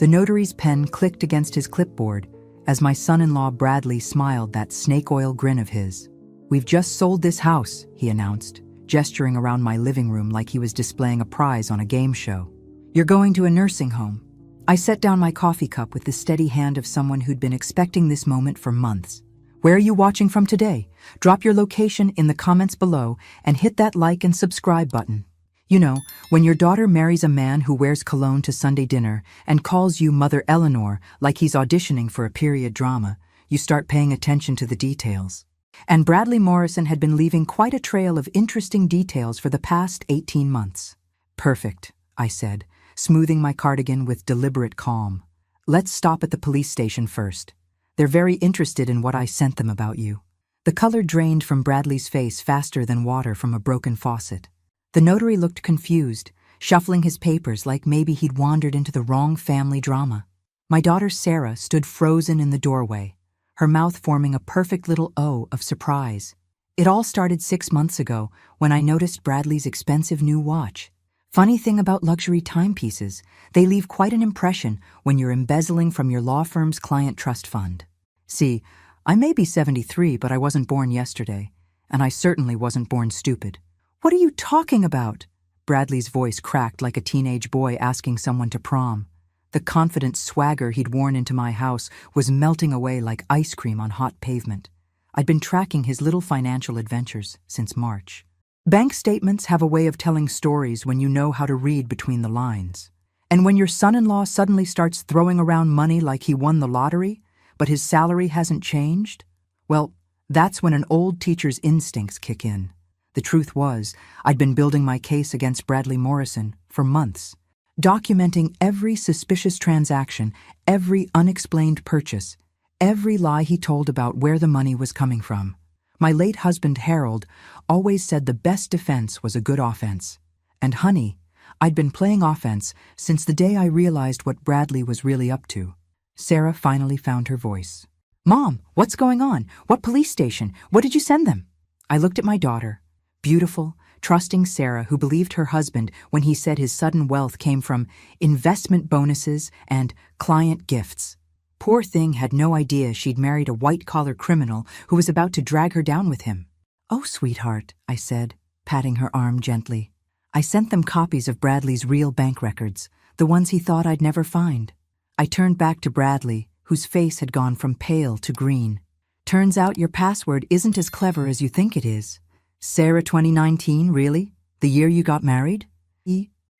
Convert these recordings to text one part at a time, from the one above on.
The notary's pen clicked against his clipboard as my son-in-law Bradley smiled that snake oil grin of his. "We've just sold this house," he announced, gesturing around my living room like he was displaying a prize on a game show. "You're going to a nursing home." I set down my coffee cup with the steady hand of someone who'd been expecting this moment for months. "Where are you watching from today? Drop your location in the comments below and hit that like and subscribe button. You know, when your daughter marries a man who wears cologne to Sunday dinner and calls you Mother Eleanor like he's auditioning for a period drama, you start paying attention to the details." And Bradley Morrison had been leaving quite a trail of interesting details for the past 18 months. "Perfect," I said, smoothing my cardigan with deliberate calm. "Let's stop at the police station first. They're very interested in what I sent them about you." The color drained from Bradley's face faster than water from a broken faucet. The notary looked confused, shuffling his papers like maybe he'd wandered into the wrong family drama. My daughter Sarah stood frozen in the doorway, her mouth forming a perfect little O of surprise. It all started 6 months ago when I noticed Bradley's expensive new watch. Funny thing about luxury timepieces, they leave quite an impression when you're embezzling from your law firm's client trust fund. See, I may be 73, but I wasn't born yesterday, and I certainly wasn't born stupid. "What are you talking about?" Bradley's voice cracked like a teenage boy asking someone to prom. The confident swagger he'd worn into my house was melting away like ice cream on hot pavement. I'd been tracking his little financial adventures since March. Bank statements have a way of telling stories when you know how to read between the lines. And when your son-in-law suddenly starts throwing around money like he won the lottery, but his salary hasn't changed, well, that's when an old teacher's instincts kick in. The truth was, I'd been building my case against Bradley Morrison for months, documenting every suspicious transaction, every unexplained purchase, every lie he told about where the money was coming from. My late husband, Harold, always said the best defense was a good offense. And honey, I'd been playing offense since the day I realized what Bradley was really up to. Sarah finally found her voice. "Mom, what's going on? What police station? What did you send them?" I looked at my daughter, beautiful, trusting Sarah who believed her husband when he said his sudden wealth came from investment bonuses and client gifts. Poor thing had no idea she'd married a white-collar criminal who was about to drag her down with him. "Oh, sweetheart," I said, patting her arm gently. I sent them copies of Bradley's real bank records, the ones he thought I'd never find. I turned back to Bradley, whose face had gone from pale to green. "Turns out your password isn't as clever as you think it is. Sarah 2019, really? The year you got married?"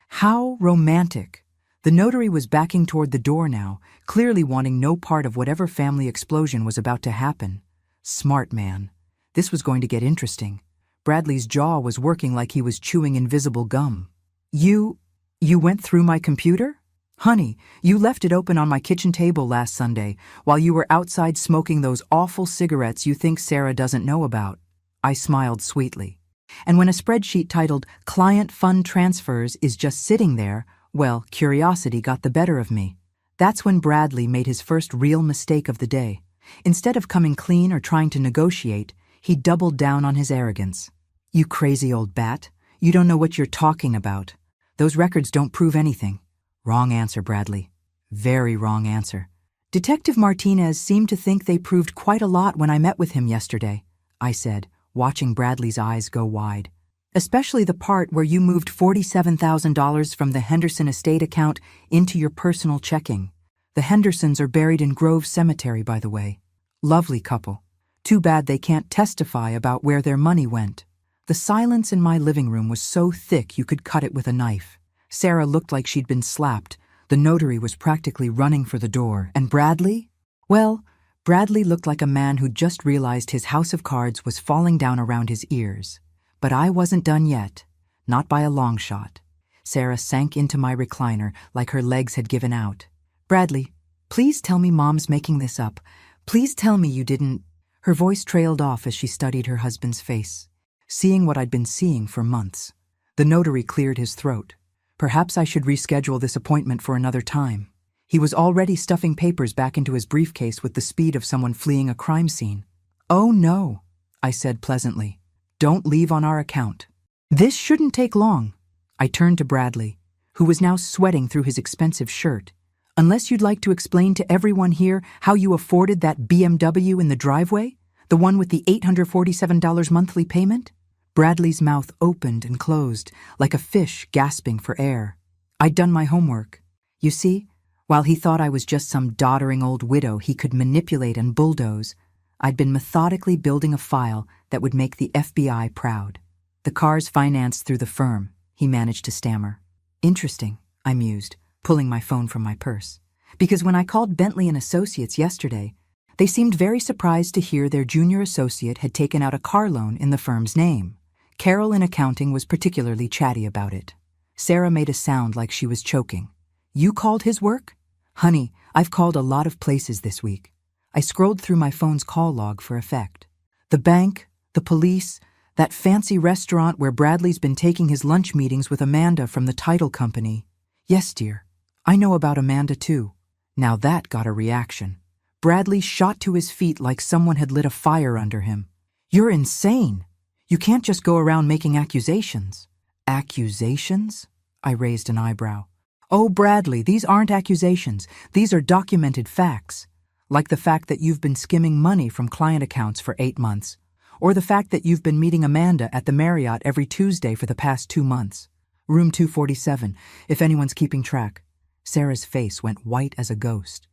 How romantic. The notary was backing toward the door now, clearly wanting no part of whatever family explosion was about to happen. Smart man. This was going to get interesting. Bradley's jaw was working like he was chewing invisible gum. You went through my computer? Honey, you left it open on my kitchen table last Sunday while you were outside smoking those awful cigarettes you think Sarah doesn't know about." I smiled sweetly. And when a spreadsheet titled "Client Fund Transfers" is just sitting there, well, curiosity got the better of me. That's when Bradley made his first real mistake of the day. Instead of coming clean or trying to negotiate, he doubled down on his arrogance. "You crazy old bat. You don't know what you're talking about. Those records don't prove anything." Wrong answer, Bradley. Very wrong answer. "Detective Martinez seemed to think they proved quite a lot when I met with him yesterday," I said, watching Bradley's eyes go wide. "Especially the part where you moved $47,000 from the Henderson estate account into your personal checking. The Hendersons are buried in Grove Cemetery, by the way. Lovely couple. Too bad they can't testify about where their money went." The silence in my living room was so thick you could cut it with a knife. Sarah looked like she'd been slapped. The notary was practically running for the door. And Bradley? Well, Bradley looked like a man who'd just realized his house of cards was falling down around his ears. But I wasn't done yet. Not by a long shot. Sarah sank into my recliner like her legs had given out. "Bradley, please tell me Mom's making this up. Please tell me you didn't—" Her voice trailed off as she studied her husband's face, seeing what I'd been seeing for months. The notary cleared his throat. Perhaps I should reschedule this appointment for another time. He was already stuffing papers back into his briefcase with the speed of someone fleeing a crime scene. "Oh no," I said pleasantly. "Don't leave on our account. This shouldn't take long." I turned to Bradley, who was now sweating through his expensive shirt. Unless you'd like to explain to everyone here how you afforded that BMW in the driveway? The one with the $847 monthly payment? Bradley's mouth opened and closed, like a fish gasping for air. I'd done my homework. You see, while he thought I was just some doddering old widow he could manipulate and bulldoze, I'd been methodically building a file that would make the FBI proud. The car's financed through the firm, he managed to stammer. Interesting, I mused, pulling my phone from my purse. Because when I called Bentley and Associates yesterday, they seemed very surprised to hear their junior associate had taken out a car loan in the firm's name. Carol in accounting was particularly chatty about it. Sarah made a sound like she was choking. You called his work? Honey, I've called a lot of places this week. I scrolled through my phone's call log for effect. The bank, the police, that fancy restaurant where Bradley's been taking his lunch meetings with Amanda from the title company. Yes, dear. I know about Amanda too. Now that got a reaction. Bradley shot to his feet like someone had lit a fire under him. You're insane. You can't just go around making accusations. Accusations? I raised an eyebrow. Oh, Bradley, these aren't accusations. These are documented facts. Like the fact that you've been skimming money from client accounts for 8 months. Or the fact that you've been meeting Amanda at the Marriott every Tuesday for the past 2 months. Room 247, if anyone's keeping track. Sarah's face went white as a ghost.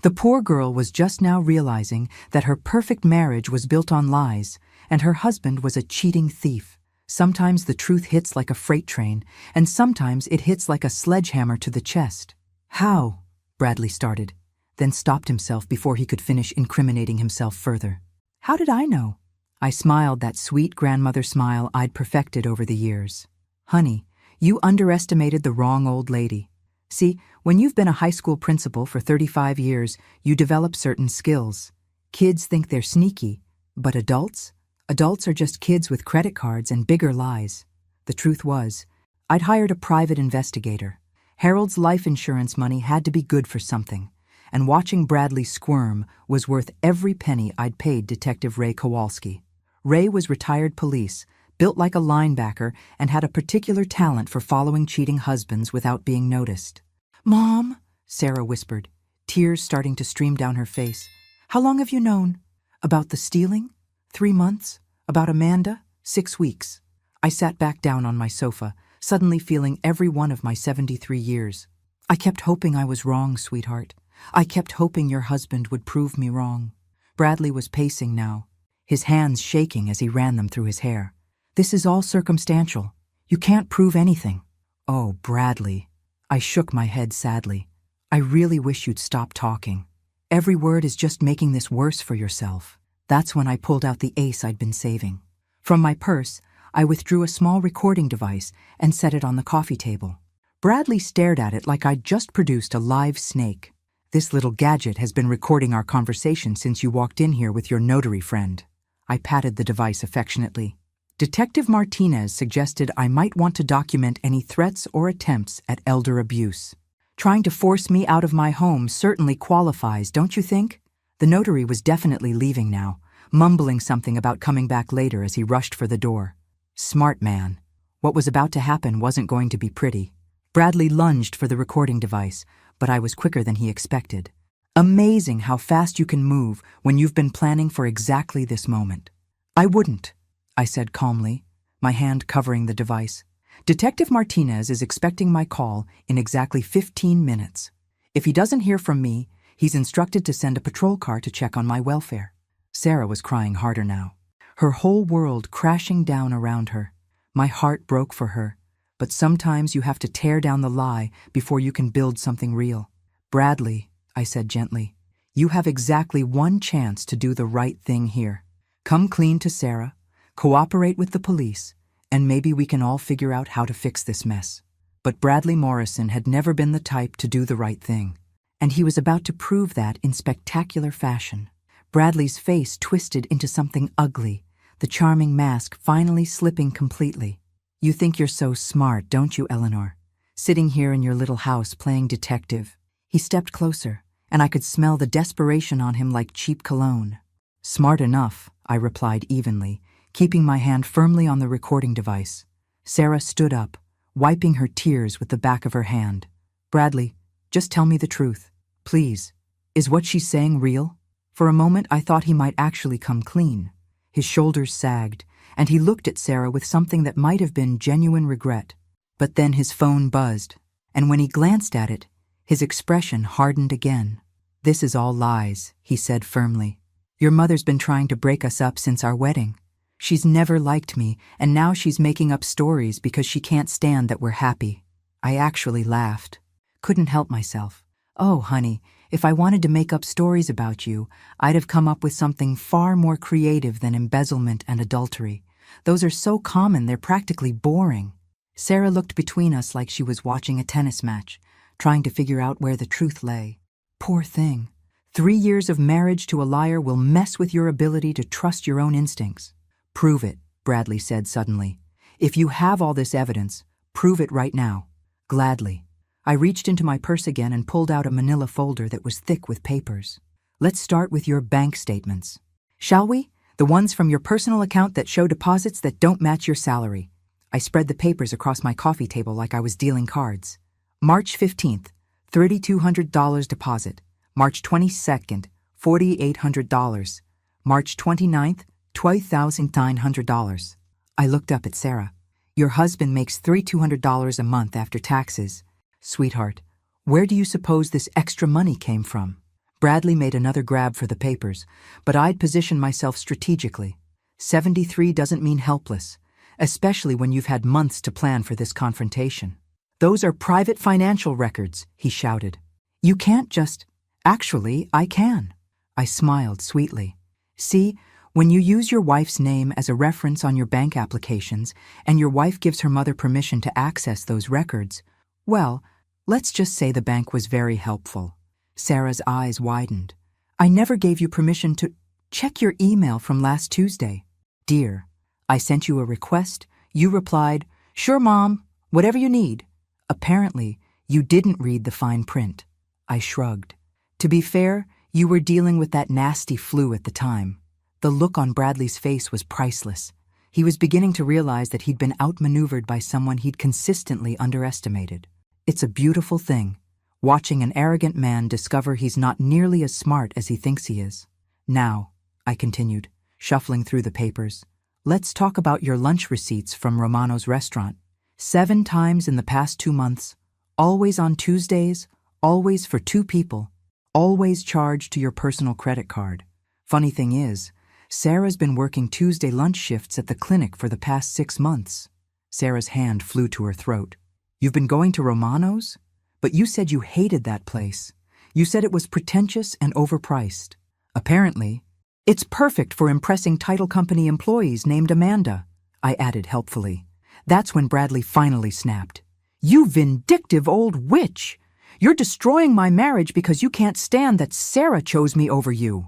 The poor girl was just now realizing that her perfect marriage was built on lies, and her husband was a cheating thief. Sometimes the truth hits like a freight train, and sometimes it hits like a sledgehammer to the chest. How? Bradley started, then stopped himself before he could finish incriminating himself further. How did I know? I smiled that sweet grandmother smile I'd perfected over the years. Honey, you underestimated the wrong old lady. See, when you've been a high school principal for 35 years, you develop certain skills. Kids think they're sneaky, but adults? Adults are just kids with credit cards and bigger lies. The truth was, I'd hired a private investigator. Harold's life insurance money had to be good for something, and watching Bradley squirm was worth every penny I'd paid Detective Ray Kowalski. Ray was retired police, built like a linebacker, and had a particular talent for following cheating husbands without being noticed. Mom, Sarah whispered, tears starting to stream down her face. How long have you known? About the stealing? 3 months? About Amanda? 6 weeks. I sat back down on my sofa, suddenly feeling every one of my 73 years. I kept hoping I was wrong, sweetheart. I kept hoping your husband would prove me wrong. Bradley was pacing now, his hands shaking as he ran them through his hair. This is all circumstantial. You can't prove anything. Oh, Bradley. I shook my head sadly. I really wish you'd stop talking. Every word is just making this worse for yourself. That's when I pulled out the ace I'd been saving. From my purse, I withdrew a small recording device and set it on the coffee table. Bradley stared at it like I'd just produced a live snake. This little gadget has been recording our conversation since you walked in here with your notary friend. I patted the device affectionately. Detective Martinez suggested I might want to document any threats or attempts at elder abuse. Trying to force me out of my home certainly qualifies, don't you think? The notary was definitely leaving now, mumbling something about coming back later as he rushed for the door. Smart man. What was about to happen wasn't going to be pretty. Bradley lunged for the recording device, but I was quicker than he expected. Amazing how fast you can move when you've been planning for exactly this moment. I wouldn't, I said calmly, my hand covering the device. Detective Martinez is expecting my call in exactly 15 minutes. If he doesn't hear from me, he's instructed to send a patrol car to check on my welfare. Sarah was crying harder now, her whole world crashing down around her. My heart broke for her, but sometimes you have to tear down the lie before you can build something real. Bradley, I said gently, you have exactly one chance to do the right thing here. Come clean to Sarah, cooperate with the police, and maybe we can all figure out how to fix this mess. But Bradley Morrison had never been the type to do the right thing, and he was about to prove that in spectacular fashion. Bradley's face twisted into something ugly, the charming mask finally slipping completely. You think you're so smart, don't you, Eleanor? Sitting here in your little house playing detective. He stepped closer, and I could smell the desperation on him like cheap cologne. Smart enough, I replied evenly, keeping my hand firmly on the recording device. Sarah stood up, wiping her tears with the back of her hand. Bradley, just tell me the truth. Please, is what she's saying real? For a moment I thought he might actually come clean. His shoulders sagged, and he looked at Sarah with something that might have been genuine regret. But then his phone buzzed, and when he glanced at it, his expression hardened again. This is all lies, he said firmly. Your mother's been trying to break us up since our wedding. She's never liked me, and now she's making up stories because she can't stand that we're happy. I actually laughed. Couldn't help myself. Oh, honey, if I wanted to make up stories about you, I'd have come up with something far more creative than embezzlement and adultery. Those are so common, they're practically boring. Sarah looked between us like she was watching a tennis match, trying to figure out where the truth lay. Poor thing. 3 years of marriage to a liar will mess with your ability to trust your own instincts. Prove it, Bradley said suddenly. If you have all this evidence, prove it right now. Gladly. I reached into my purse again and pulled out a manila folder that was thick with papers. Let's start with your bank statements. Shall we? The ones from your personal account that show deposits that don't match your salary. I spread the papers across my coffee table like I was dealing cards. March 15th, $3,200 deposit. March 22nd, $4,800. March 29th, $12,900. I looked up at Sarah. Your husband makes $3,200 a month after taxes. Sweetheart, where do you suppose this extra money came from? Bradley made another grab for the papers, but I'd positioned myself strategically. 73 doesn't mean helpless, especially when you've had months to plan for this confrontation. Those are private financial records, he shouted. You can't just... Actually, I can. I smiled sweetly. See, when you use your wife's name as a reference on your bank applications and your wife gives her mother permission to access those records, well, let's just say the bank was very helpful. Sarah's eyes widened. I never gave you permission to... Check your email from last Tuesday. Dear, I sent you a request. You replied, Sure, Mom, whatever you need. Apparently, you didn't read the fine print. I shrugged. To be fair, you were dealing with that nasty flu at the time. The look on Bradley's face was priceless. He was beginning to realize that he'd been outmaneuvered by someone he'd consistently underestimated. It's a beautiful thing, watching an arrogant man discover he's not nearly as smart as he thinks he is. Now, I continued, shuffling through the papers, let's talk about your lunch receipts from Romano's restaurant. 7 times in the past 2 months, always on Tuesdays, always for 2 people. Always charged to your personal credit card. Funny thing is, Sarah's been working Tuesday lunch shifts at the clinic for the past 6 months. Sarah's hand flew to her throat. You've been going to Romano's? But you said you hated that place. You said it was pretentious and overpriced. Apparently, it's perfect for impressing title company employees named Amanda, I added helpfully. That's when Bradley finally snapped. You vindictive old witch! You're destroying my marriage because you can't stand that Sarah chose me over you.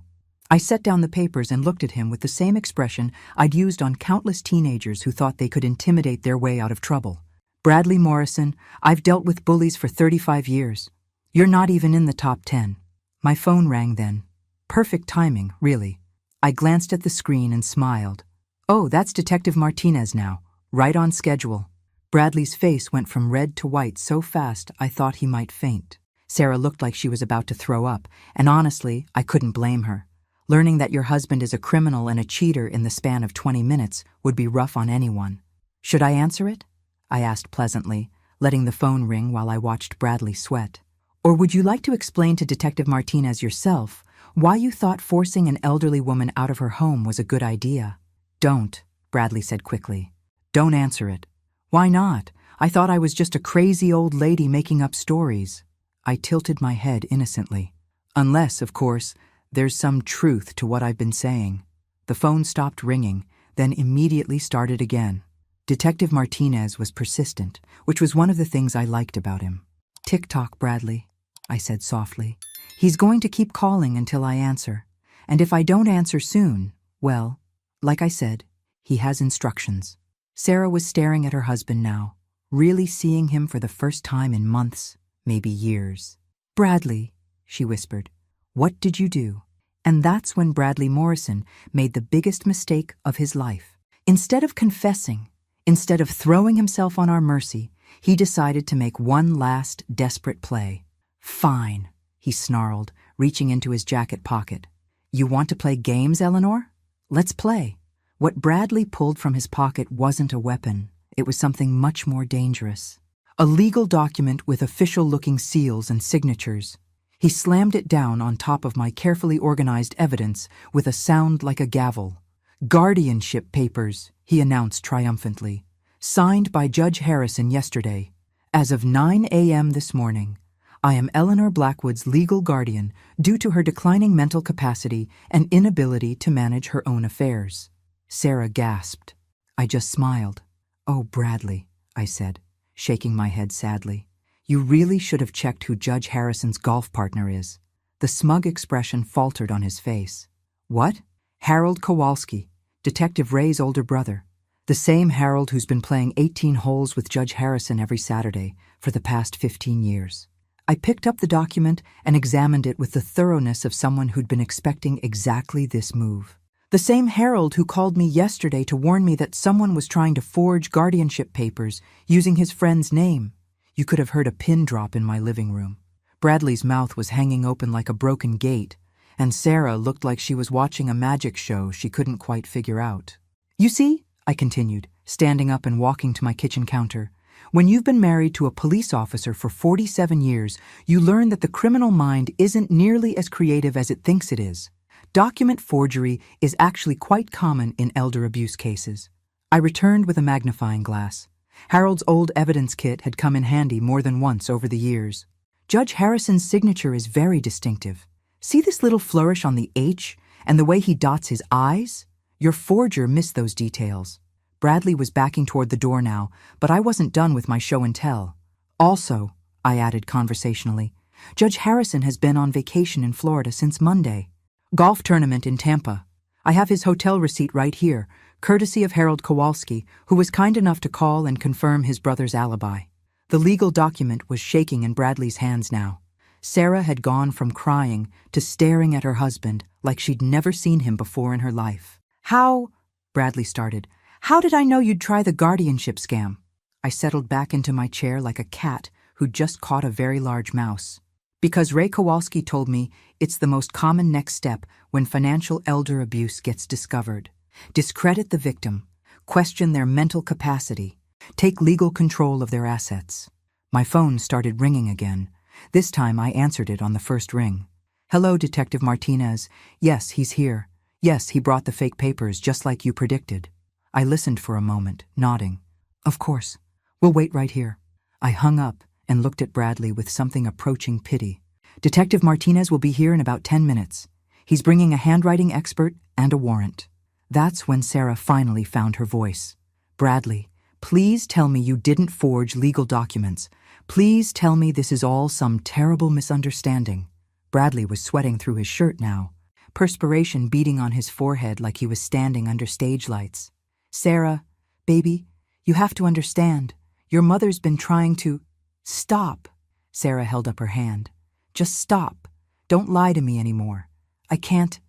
I set down the papers and looked at him with the same expression I'd used on countless teenagers who thought they could intimidate their way out of trouble. Bradley Morrison, I've dealt with bullies for 35 years. You're not even in the top 10. My phone rang then. Perfect timing, really. I glanced at the screen and smiled. Oh, that's Detective Martinez now. Right on schedule. Bradley's face went from red to white so fast I thought he might faint. Sarah looked like she was about to throw up, and honestly, I couldn't blame her. Learning that your husband is a criminal and a cheater in the span of 20 minutes would be rough on anyone. Should I answer it? I asked pleasantly, letting the phone ring while I watched Bradley sweat. Or would you like to explain to Detective Martinez yourself why you thought forcing an elderly woman out of her home was a good idea? Don't, Bradley said quickly. Don't answer it. Why not? I thought I was just a crazy old lady making up stories. I tilted my head innocently. Unless, of course, there's some truth to what I've been saying. The phone stopped ringing, then immediately started again. Detective Martinez was persistent, which was one of the things I liked about him. Tick-tock, Bradley, I said softly. He's going to keep calling until I answer. And if I don't answer soon, well, like I said, he has instructions. Sarah was staring at her husband now, really seeing him for the first time in months, maybe years. Bradley, she whispered, what did you do? And that's when Bradley Morrison made the biggest mistake of his life. Instead of confessing, instead of throwing himself on our mercy, he decided to make one last desperate play. Fine, he snarled, reaching into his jacket pocket. You want to play games, Eleanor? Let's play. What Bradley pulled from his pocket wasn't a weapon. It was something much more dangerous. A legal document with official-looking seals and signatures. He slammed it down on top of my carefully organized evidence with a sound like a gavel. Guardianship papers, he announced triumphantly. Signed by Judge Harrison yesterday. As of 9 a.m. this morning, I am Eleanor Blackwood's legal guardian due to her declining mental capacity and inability to manage her own affairs. Sarah gasped. I just smiled. Oh, Bradley, I said, shaking my head sadly. You really should have checked who Judge Harrison's golf partner is. The smug expression faltered on his face. What? Harold Kowalski, Detective Ray's older brother. The same Harold who's been playing 18 holes with Judge Harrison every Saturday for the past 15 years. I picked up the document and examined it with the thoroughness of someone who'd been expecting exactly this move. The same Harold who called me yesterday to warn me that someone was trying to forge guardianship papers using his friend's name. You could have heard a pin drop in my living room. Bradley's mouth was hanging open like a broken gate, and Sarah looked like she was watching a magic show she couldn't quite figure out. You see, I continued, standing up and walking to my kitchen counter, when you've been married to a police officer for 47 years, you learn that the criminal mind isn't nearly as creative as it thinks it is. Document forgery is actually quite common in elder abuse cases. I returned with a magnifying glass. Harold's old evidence kit had come in handy more than once over the years. Judge Harrison's signature is very distinctive. See this little flourish on the H and the way he dots his I's? Your forger missed those details. Bradley was backing toward the door now, but I wasn't done with my show and tell. Also, I added conversationally, Judge Harrison has been on vacation in Florida since Monday. Golf tournament in Tampa. I have his hotel receipt right here, courtesy of Harold Kowalski, who was kind enough to call and confirm his brother's alibi. The legal document was shaking in Bradley's hands now. Sarah had gone from crying to staring at her husband like she'd never seen him before in her life. How? Bradley started. How did I know you'd try the guardianship scam? I settled back into my chair like a cat who'd just caught a very large mouse. Because Ray Kowalski told me it's the most common next step when financial elder abuse gets discovered. Discredit the victim, question their mental capacity, take legal control of their assets. My phone started ringing again. This time I answered it on the first ring. Hello, Detective Martinez. Yes, he's here. Yes, he brought the fake papers just like you predicted. I listened for a moment, nodding. Of course. We'll wait right here. I hung up and looked at Bradley with something approaching pity. Detective Martinez will be here in about 10 minutes. He's bringing a handwriting expert and a warrant. That's when Sarah finally found her voice. Bradley, please tell me you didn't forge legal documents. Please tell me this is all some terrible misunderstanding. Bradley was sweating through his shirt now, perspiration beading on his forehead like he was standing under stage lights. Sarah, baby, you have to understand. Your mother's been trying to... Stop. Sarah held up her hand. Just stop. Don't lie to me anymore. I can't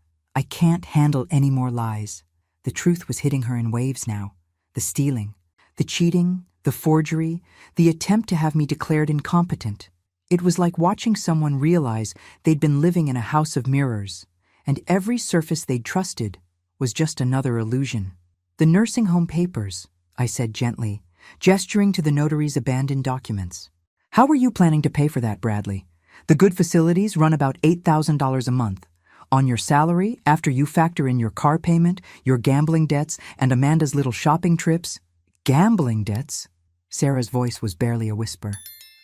handle any more lies. The truth was hitting her in waves now. The stealing, the cheating, the forgery, the attempt to have me declared incompetent. It was like watching someone realize they'd been living in a house of mirrors, and every surface they'd trusted was just another illusion. The nursing home papers, I said gently, gesturing to the notary's abandoned documents. How were you planning to pay for that, Bradley? The good facilities run about $8,000 a month. On your salary, after you factor in your car payment, your gambling debts, and Amanda's little shopping trips. Gambling debts? Sarah's voice was barely a whisper.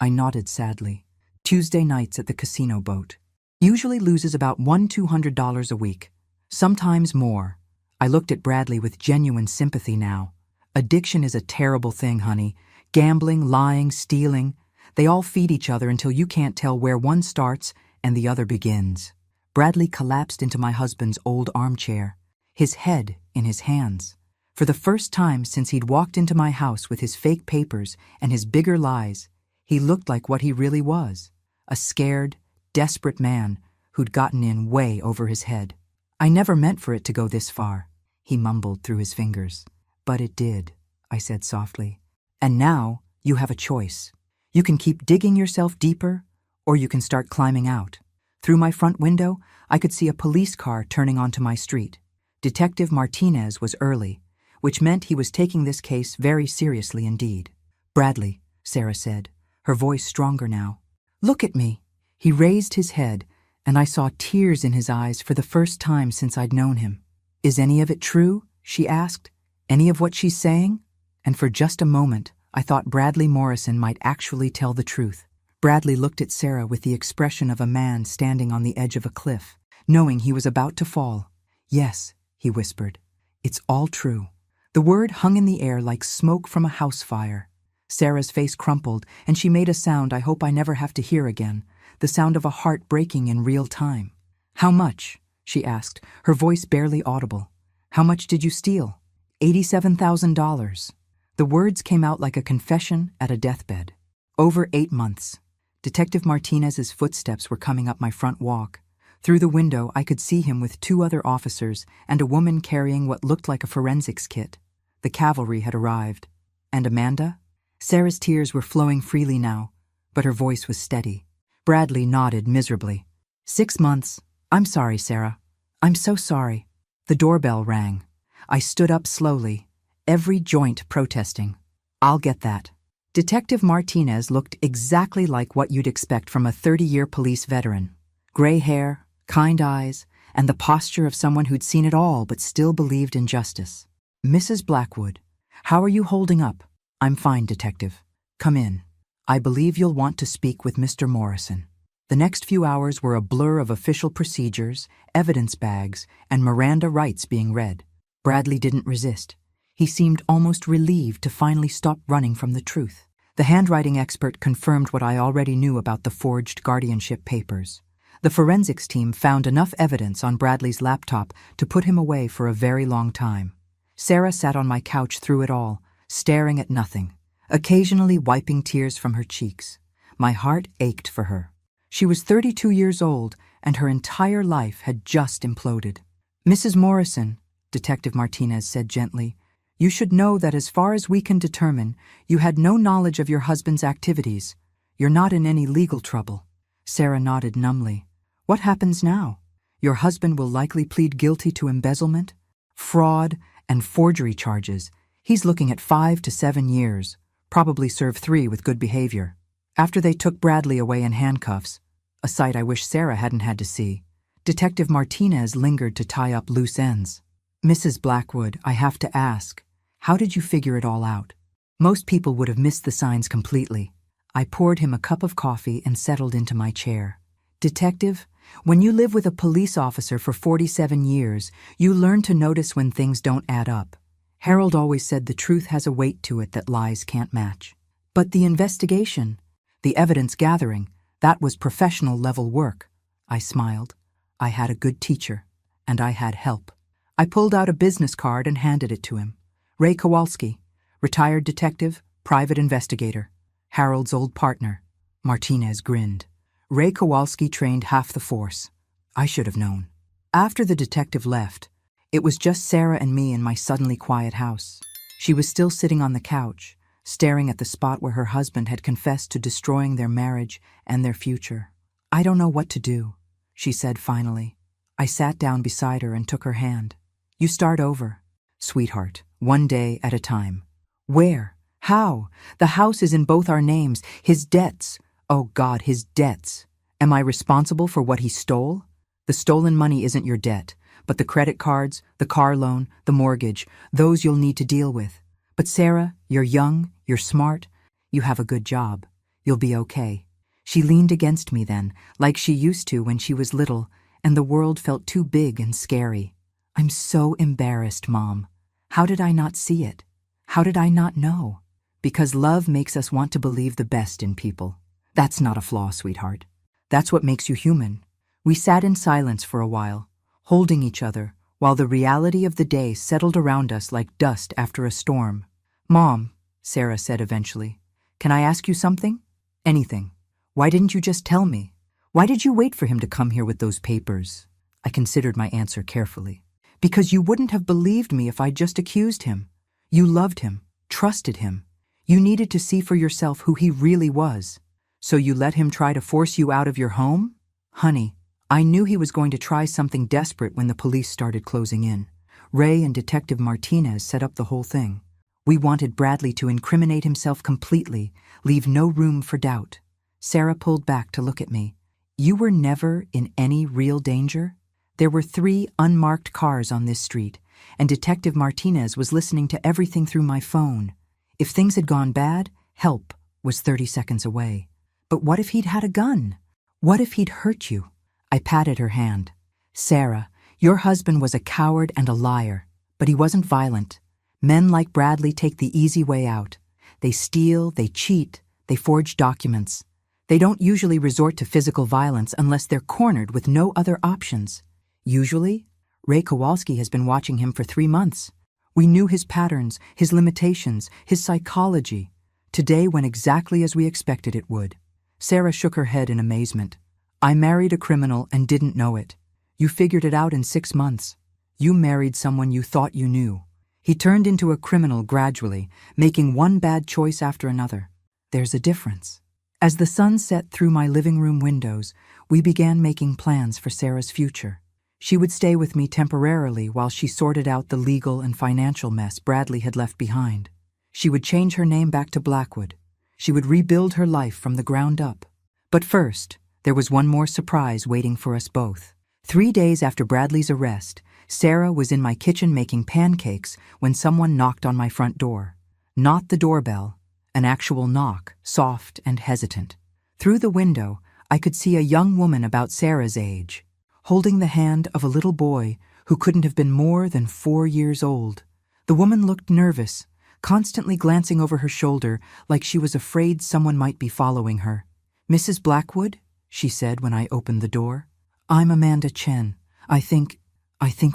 I nodded sadly. Tuesday nights at the casino boat. Usually loses about $200 a week. Sometimes more. I looked at Bradley with genuine sympathy now. Addiction is a terrible thing, honey. Gambling, lying, stealing. They all feed each other until you can't tell where one starts and the other begins. Bradley collapsed into my husband's old armchair, his head in his hands. For the first time since he'd walked into my house with his fake papers and his bigger lies, he looked like what he really was, a scared, desperate man who'd gotten in way over his head. I never meant for it to go this far, he mumbled through his fingers. But it did, I said softly. And now you have a choice. You can keep digging yourself deeper, or you can start climbing out. Through my front window, I could see a police car turning onto my street. Detective Martinez was early, which meant he was taking this case very seriously indeed. "Bradley," Sarah said, her voice stronger now. "Look at me." He raised his head, and I saw tears in his eyes for the first time since I'd known him. "Is any of it true?" she asked. "Any of what she's saying?" And for just a moment, I thought Bradley Morrison might actually tell the truth. Bradley looked at Sarah with the expression of a man standing on the edge of a cliff, knowing he was about to fall. "Yes," he whispered. "It's all true." The word hung in the air like smoke from a house fire. Sarah's face crumpled, and she made a sound I hope I never have to hear again, the sound of a heart breaking in real time. "How much?" she asked, her voice barely audible. "How much did you steal?" $87,000. The words came out like a confession at a deathbed. "Over 8 months. Detective Martinez's footsteps were coming up my front walk. Through the window, I could see him with 2 other officers and a woman carrying what looked like a forensics kit. The cavalry had arrived. "And Amanda?" Sarah's tears were flowing freely now, but her voice was steady. Bradley nodded miserably. 6 months. I'm sorry, Sarah. I'm so sorry." The doorbell rang. I stood up slowly, every joint protesting. "I'll get that." Detective Martinez looked exactly like what you'd expect from a 30-year police veteran. Gray hair, kind eyes, and the posture of someone who'd seen it all but still believed in justice. "Mrs. Blackwood, how are you holding up?" "I'm fine, Detective. Come in. I believe you'll want to speak with Mr. Morrison." The next few hours were a blur of official procedures, evidence bags, and Miranda rights being read. Bradley didn't resist. He seemed almost relieved to finally stop running from the truth. The handwriting expert confirmed what I already knew about the forged guardianship papers. The forensics team found enough evidence on Bradley's laptop to put him away for a very long time. Sarah sat on my couch through it all, staring at nothing, occasionally wiping tears from her cheeks. My heart ached for her. She was 32 years old, and her entire life had just imploded. "Mrs. Morrison," Detective Martinez said gently, "you should know that as far as we can determine, you had no knowledge of your husband's activities. You're not in any legal trouble." Sarah nodded numbly. "What happens now? Your husband will likely plead guilty to embezzlement, fraud, and forgery charges. He's looking at 5 to 7 years, probably serve 3 with good behavior." After they took Bradley away in handcuffs, a sight I wish Sarah hadn't had to see, Detective Martinez lingered to tie up loose ends. "Mrs. Blackwood, I have to ask, how did you figure it all out?" Most people would have missed the signs completely. I poured him a cup of coffee and settled into my chair. "Detective, when you live with a police officer for 47 years, you learn to notice when things don't add up. Harold always said the truth has a weight to it that lies can't match. But the investigation, the evidence gathering, that was professional level work." I smiled. I had a good teacher, and I had help. I pulled out a business card and handed it to him. "Ray Kowalski, retired detective, private investigator. Harold's old partner." Martinez grinned. Ray Kowalski trained half the force. I should have known. After the detective left, it was just Sarah and me in my suddenly quiet house. She was still sitting on the couch, staring at the spot where her husband had confessed to destroying their marriage and their future. "I don't know what to do," she said finally. I sat down beside her and took her hand. "You start over, sweetheart, one day at a time." "Where? How? The house is in both our names. His debts. Oh God, his debts. Am I responsible for what he stole? The stolen money isn't your debt, but the credit cards, the car loan, the mortgage, those you'll need to deal with. But Sarah, you're young, you're smart, you have a good job. You'll be okay." She leaned against me then, like she used to when she was little, and the world felt too big and scary. "I'm so embarrassed, Mom. How did I not see it? How did I not know?" "Because love makes us want to believe the best in people. That's not a flaw, sweetheart. That's what makes you human." We sat in silence for a while, holding each other, while the reality of the day settled around us like dust after a storm. "Mom," Sarah said eventually, "can I ask you something?" "Anything. Why didn't you just tell me? Why did you wait for him to come here with those papers?" I considered my answer carefully. "Because you wouldn't have believed me if I'd just accused him. You loved him, trusted him. You needed to see for yourself who he really was. So you let him try to force you out of your home?" "Honey, I knew he was going to try something desperate when the police started closing in. Ray and Detective Martinez set up the whole thing. We wanted Bradley to incriminate himself completely, leave no room for doubt. Sarah pulled back to look at me. You were never in any real danger? There were 3 unmarked cars on this street, and Detective Martinez was listening to everything through my phone. If things had gone bad, help was 30 seconds away. But what if he'd had a gun? What if he'd hurt you? I patted her hand. Sarah, your husband was a coward and a liar, but he wasn't violent. Men like Bradley take the easy way out. They steal, they cheat, they forge documents. They don't usually resort to physical violence unless they're cornered with no other options. Usually, Ray Kowalski has been watching him for 3 months. We knew his patterns, his limitations, his psychology. Today went exactly as we expected it would. Sarah shook her head in amazement. I married a criminal and didn't know it. You figured it out in 6 months. You married someone you thought you knew. He turned into a criminal gradually, making one bad choice after another. There's a difference. As the sun set through my living room windows, we began making plans for Sarah's future. She would stay with me temporarily while she sorted out the legal and financial mess Bradley had left behind. She would change her name back to Blackwood. She would rebuild her life from the ground up. But first, there was one more surprise waiting for us both. 3 days after Bradley's arrest, Sarah was in my kitchen making pancakes when someone knocked on my front door. Not the doorbell, an actual knock, soft and hesitant. Through the window, I could see a young woman about Sarah's age, holding the hand of a little boy who couldn't have been more than 4 years old. The woman looked nervous, constantly glancing over her shoulder like she was afraid someone might be following her. Mrs. Blackwood, she said when I opened the door. I'm Amanda Chen. I think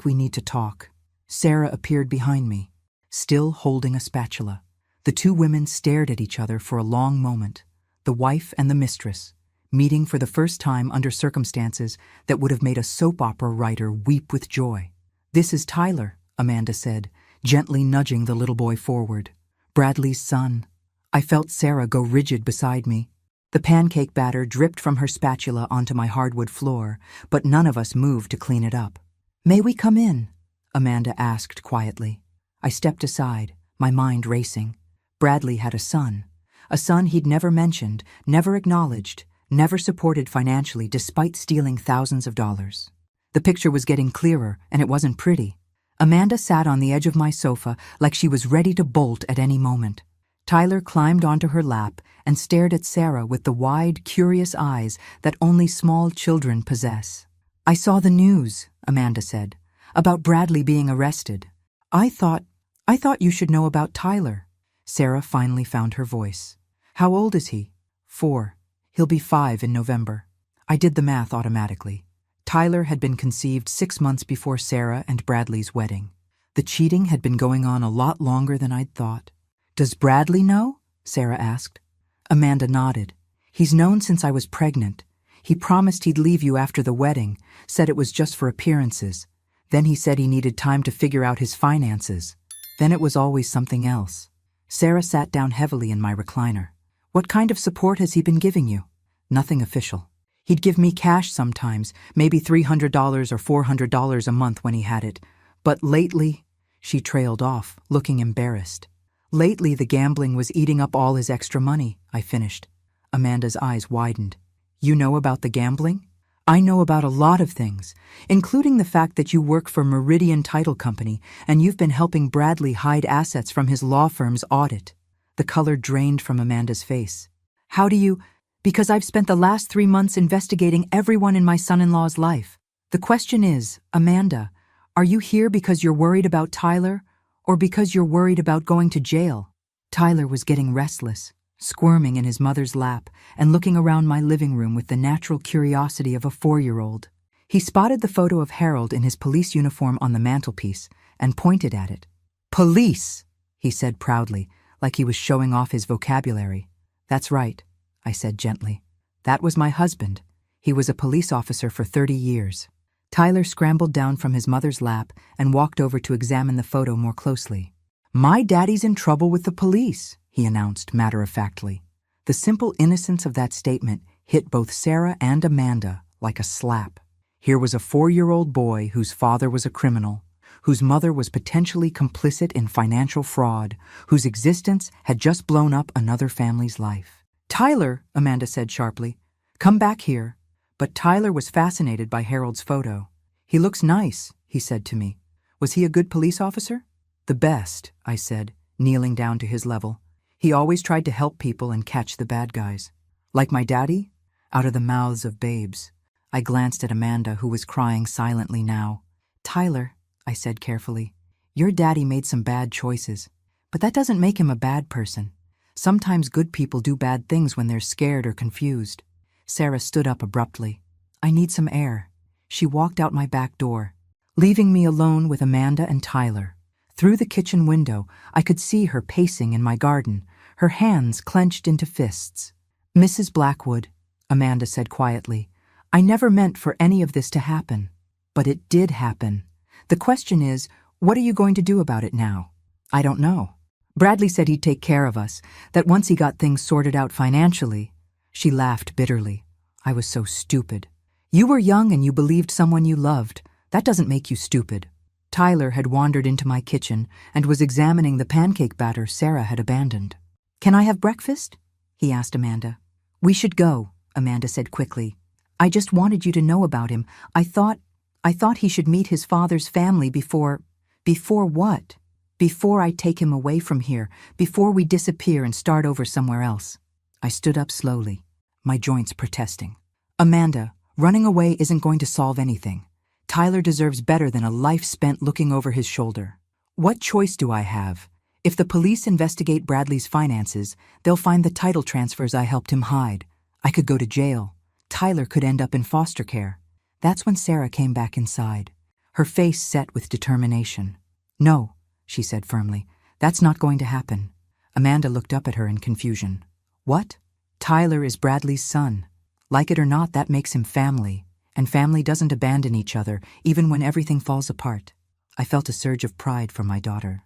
we need to talk. Sarah appeared behind me, still holding a spatula. The 2 women stared at each other for a long moment, the wife and the mistress, meeting for the first time under circumstances that would have made a soap opera writer weep with joy. This is Tyler, Amanda said, gently nudging the little boy forward. Bradley's son. I felt Sarah go rigid beside me. The pancake batter dripped from her spatula onto my hardwood floor, but none of us moved to clean it up. May we come in? Amanda asked quietly. I stepped aside, my mind racing. Bradley had a son he'd never mentioned, never acknowledged, never supported financially despite stealing thousands of dollars. The picture was getting clearer, and it wasn't pretty. Amanda sat on the edge of my sofa like she was ready to bolt at any moment. Tyler climbed onto her lap and stared at Sarah with the wide, curious eyes that only small children possess. I saw the news, Amanda said, about Bradley being arrested. I thought you should know about Tyler. Sarah finally found her voice. How old is he? 4. He'll be 5 in November. I did the math automatically. Tyler had been conceived 6 months before Sarah and Bradley's wedding. The cheating had been going on a lot longer than I'd thought. Does Bradley know? Sarah asked. Amanda nodded. He's known since I was pregnant. He promised he'd leave you after the wedding, said it was just for appearances. Then he said he needed time to figure out his finances. Then it was always something else. Sarah sat down heavily in my recliner. What kind of support has he been giving you? Nothing official. He'd give me cash sometimes, maybe $300 or $400 a month when he had it. But lately, she trailed off, looking embarrassed. Lately, the gambling was eating up all his extra money, I finished. Amanda's eyes widened. You know about the gambling? I know about a lot of things, including the fact that you work for Meridian Title Company and you've been helping Bradley hide assets from his law firm's audit. The color drained from Amanda's face. How do you... Because I've spent the last 3 months investigating everyone in my son-in-law's life. The question is, Amanda, are you here because you're worried about Tyler or because you're worried about going to jail? Tyler was getting restless, squirming in his mother's lap and looking around my living room with the natural curiosity of a 4-year-old. He spotted the photo of Harold in his police uniform on the mantelpiece and pointed at it. Police, he said proudly, like he was showing off his vocabulary. That's right, I said gently. That was my husband. He was a police officer for 30 years. Tyler scrambled down from his mother's lap and walked over to examine the photo more closely. My daddy's in trouble with the police, he announced matter-of-factly. The simple innocence of that statement hit both Sarah and Amanda like a slap. Here was a 4-year-old boy whose father was a criminal, whose mother was potentially complicit in financial fraud, whose existence had just blown up another family's life. "Tyler," Amanda said sharply, "come back here." But Tyler was fascinated by Harold's photo. "He looks nice," he said to me. "Was he a good police officer?" "The best," I said, kneeling down to his level. "He always tried to help people and catch the bad guys." "Like my daddy?" Out of the mouths of babes. I glanced at Amanda, who was crying silently now. "Tyler," I said carefully, "your daddy made some bad choices, but that doesn't make him a bad person. Sometimes good people do bad things when they're scared or confused." Sarah stood up abruptly. "I need some air." She walked out my back door, leaving me alone with Amanda and Tyler. Through the kitchen window, I could see her pacing in my garden, her hands clenched into fists. "Mrs. Blackwood," Amanda said quietly, "I never meant for any of this to happen. But it did happen. The question is, what are you going to do about it now?" "I don't know. Bradley said he'd take care of us, that once he got things sorted out financially." She laughed bitterly. I was so stupid. "You were young and you believed someone you loved. That doesn't make you stupid." Tyler had wandered into my kitchen and was examining the pancake batter Sarah had abandoned. "Can I have breakfast?" he asked Amanda. "We should go," Amanda said quickly. "I just wanted you to know about him. I thought he should meet his father's family before..." "Before what?" "Before I take him away from here, before we disappear and start over somewhere else." I stood up slowly, my joints protesting. "Amanda, running away isn't going to solve anything. Tyler deserves better than a life spent looking over his shoulder. What choice do I have? If the police investigate Bradley's finances, they'll find the title transfers I helped him hide. I could go to jail. Tyler could end up in foster care." That's when Sarah came back inside, her face set with determination. "No," she said firmly, "that's not going to happen." Amanda looked up at her in confusion. "What?" "Tyler is Bradley's son. Like it or not, that makes him family, and family doesn't abandon each other, even when everything falls apart." I felt a surge of pride for my daughter.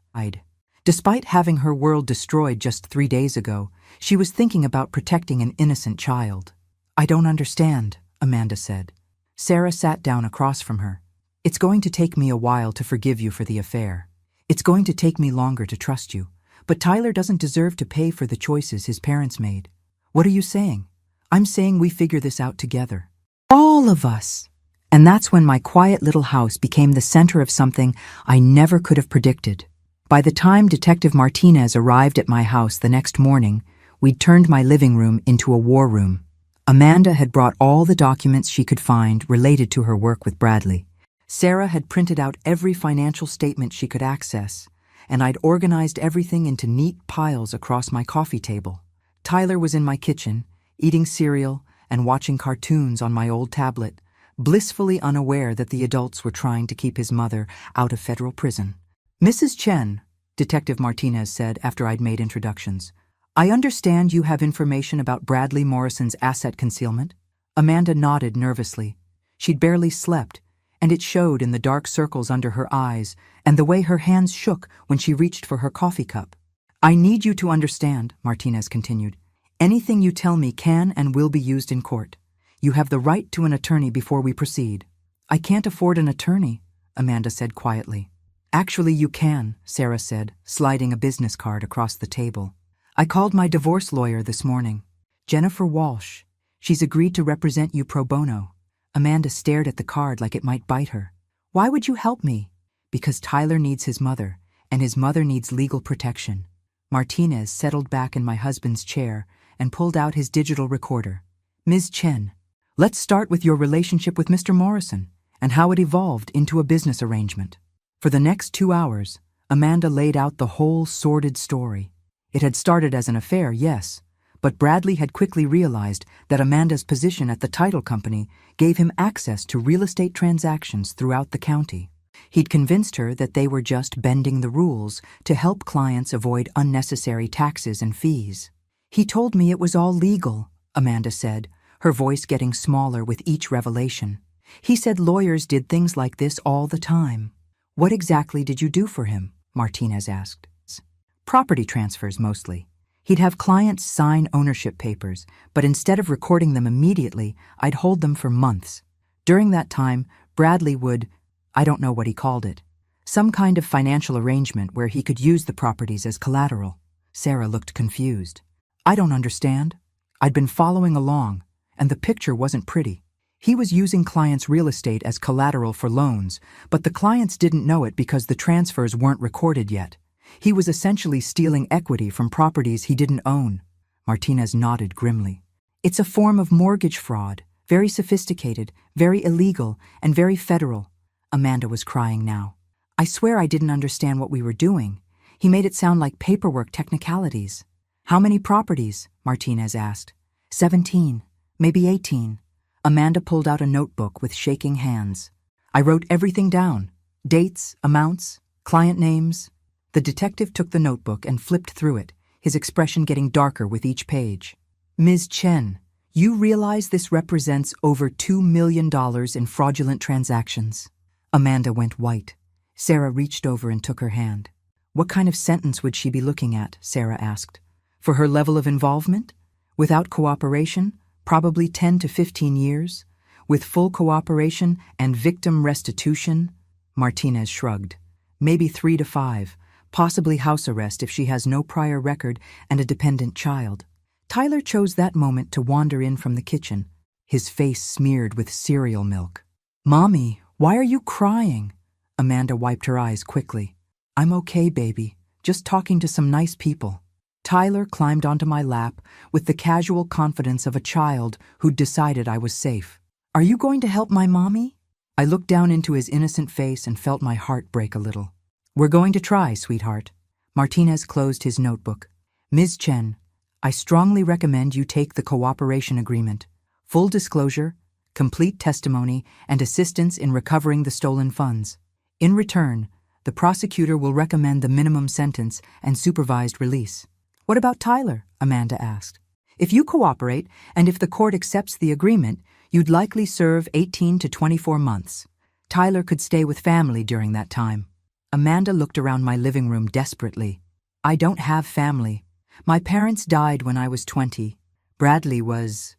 Despite having her world destroyed just 3 days ago, she was thinking about protecting an innocent child. "I don't understand," Amanda said. Sarah sat down across from her. "It's going to take me a while to forgive you for the affair. It's going to take me longer to trust you. But Tyler doesn't deserve to pay for the choices his parents made." "What are you saying?" "I'm saying we figure this out together. All of us." And that's when my quiet little house became the center of something I never could have predicted. By the time Detective Martinez arrived at my house the next morning, we'd turned my living room into a war room. Amanda had brought all the documents she could find related to her work with Bradley. Sarah had printed out every financial statement she could access, and I'd organized everything into neat piles across my coffee table. Tyler was in my kitchen, eating cereal and watching cartoons on my old tablet, blissfully unaware that the adults were trying to keep his mother out of federal prison. "Mrs. Chen," Detective Martinez said after I'd made introductions, "I understand you have information about Bradley Morrison's asset concealment?" Amanda nodded nervously. She'd barely slept, and it showed in the dark circles under her eyes and the way her hands shook when she reached for her coffee cup. "I need you to understand," Martinez continued. "Anything you tell me can and will be used in court. You have the right to an attorney before we proceed." "I can't afford an attorney," Amanda said quietly. "Actually, you can," Sarah said, sliding a business card across the table. "I called my divorce lawyer this morning, Jennifer Walsh. She's agreed to represent you pro bono." Amanda stared at the card like it might bite her. "Why would you help me?" "Because Tyler needs his mother, and his mother needs legal protection." Martinez settled back in my husband's chair and pulled out his digital recorder. "Ms. Chen, let's start with your relationship with Mr. Morrison and how it evolved into a business arrangement." For the next 2 hours, Amanda laid out the whole sordid story. It had started as an affair, yes, but Bradley had quickly realized that Amanda's position at the title company gave him access to real estate transactions throughout the county. He'd convinced her that they were just bending the rules to help clients avoid unnecessary taxes and fees. "He told me it was all legal," Amanda said, her voice getting smaller with each revelation. "He said lawyers did things like this all the time." "What exactly did you do for him?" Martinez asked. "Property transfers, mostly. He'd have clients sign ownership papers, but instead of recording them immediately, I'd hold them for months. During that time, Bradley would, I don't know what he called it, some kind of financial arrangement where he could use the properties as collateral. Sarah looked confused. I don't understand. I'd been following along, and the picture wasn't pretty. He was using clients' real estate as collateral for loans, but the clients didn't know it because the transfers weren't recorded yet. He was essentially stealing equity from properties he didn't own. Martinez nodded grimly. It's a form of mortgage fraud, very sophisticated, very illegal, and very federal. Amanda was crying now. I swear I didn't understand what we were doing. He made it sound like paperwork technicalities. How many properties? Martinez asked. 17, maybe 18. Amanda pulled out a notebook with shaking hands. I wrote everything down. Dates, amounts, client names. The detective took the notebook and flipped through it, his expression getting darker with each page. Ms. Chen, you realize this represents over $2 million in fraudulent transactions. Amanda went white. Sarah reached over and took her hand. What kind of sentence would she be looking at? Sarah asked. For her level of involvement? Without cooperation, probably 10 to 15 years. With full cooperation and victim restitution? Martinez shrugged. Maybe 3 to 5, possibly house arrest if she has no prior record and a dependent child. Tyler chose that moment to wander in from the kitchen, his face smeared with cereal milk. Mommy, why are you crying? Amanda wiped her eyes quickly. I'm okay, baby. Just talking to some nice people. Tyler climbed onto my lap with the casual confidence of a child who'd decided I was safe. Are you going to help my mommy? I looked down into his innocent face and felt my heart break a little. We're going to try, sweetheart. Martinez closed his notebook. Ms. Chen, I strongly recommend you take the cooperation agreement. Full disclosure, complete testimony, and assistance in recovering the stolen funds. In return, the prosecutor will recommend the minimum sentence and supervised release. What about Tyler? Amanda asked. If you cooperate, and if the court accepts the agreement, you'd likely serve 18 to 24 months. Tyler could stay with family during that time. Amanda looked around my living room desperately. I don't have family. My parents died when I was 20. Bradley was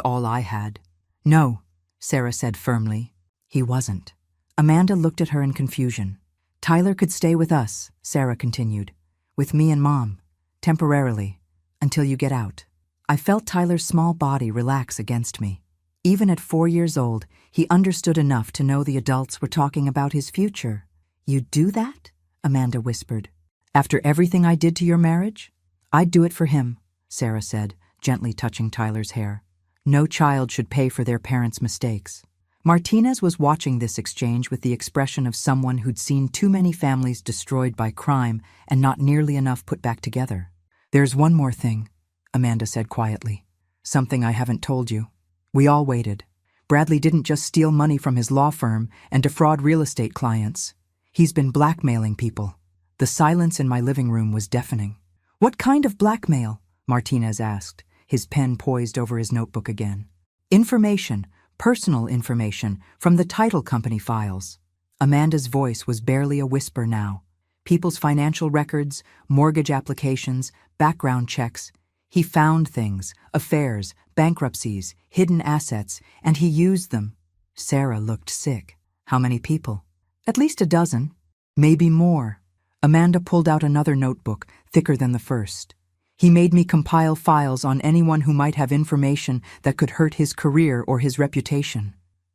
all I had. No, Sarah said firmly. He wasn't. Amanda looked at her in confusion. Tyler could stay with us, Sarah continued. With me and Mom. Temporarily. Until you get out. I felt Tyler's small body relax against me. Even at 4 years old, he understood enough to know the adults were talking about his future. You'd do that? Amanda whispered. After everything I did to your marriage? I'd do it for him, Sarah said, gently touching Tyler's hair. No child should pay for their parents' mistakes. Martinez was watching this exchange with the expression of someone who'd seen too many families destroyed by crime and not nearly enough put back together. There's one more thing, Amanda said quietly. Something I haven't told you. We all waited. Bradley didn't just steal money from his law firm and defraud real estate clients. He's been blackmailing people. The silence in my living room was deafening. What kind of blackmail? Martinez asked, his pen poised over his notebook again. Information, personal information, from the title company files. Amanda's voice was barely a whisper now. People's financial records, mortgage applications, background checks. He found things, affairs, bankruptcies, hidden assets, and he used them. Sarah looked sick. How many people? At least a dozen. Maybe more. Amanda pulled out another notebook, thicker than the first. He made me compile files on anyone who might have information that could hurt his career or his reputation.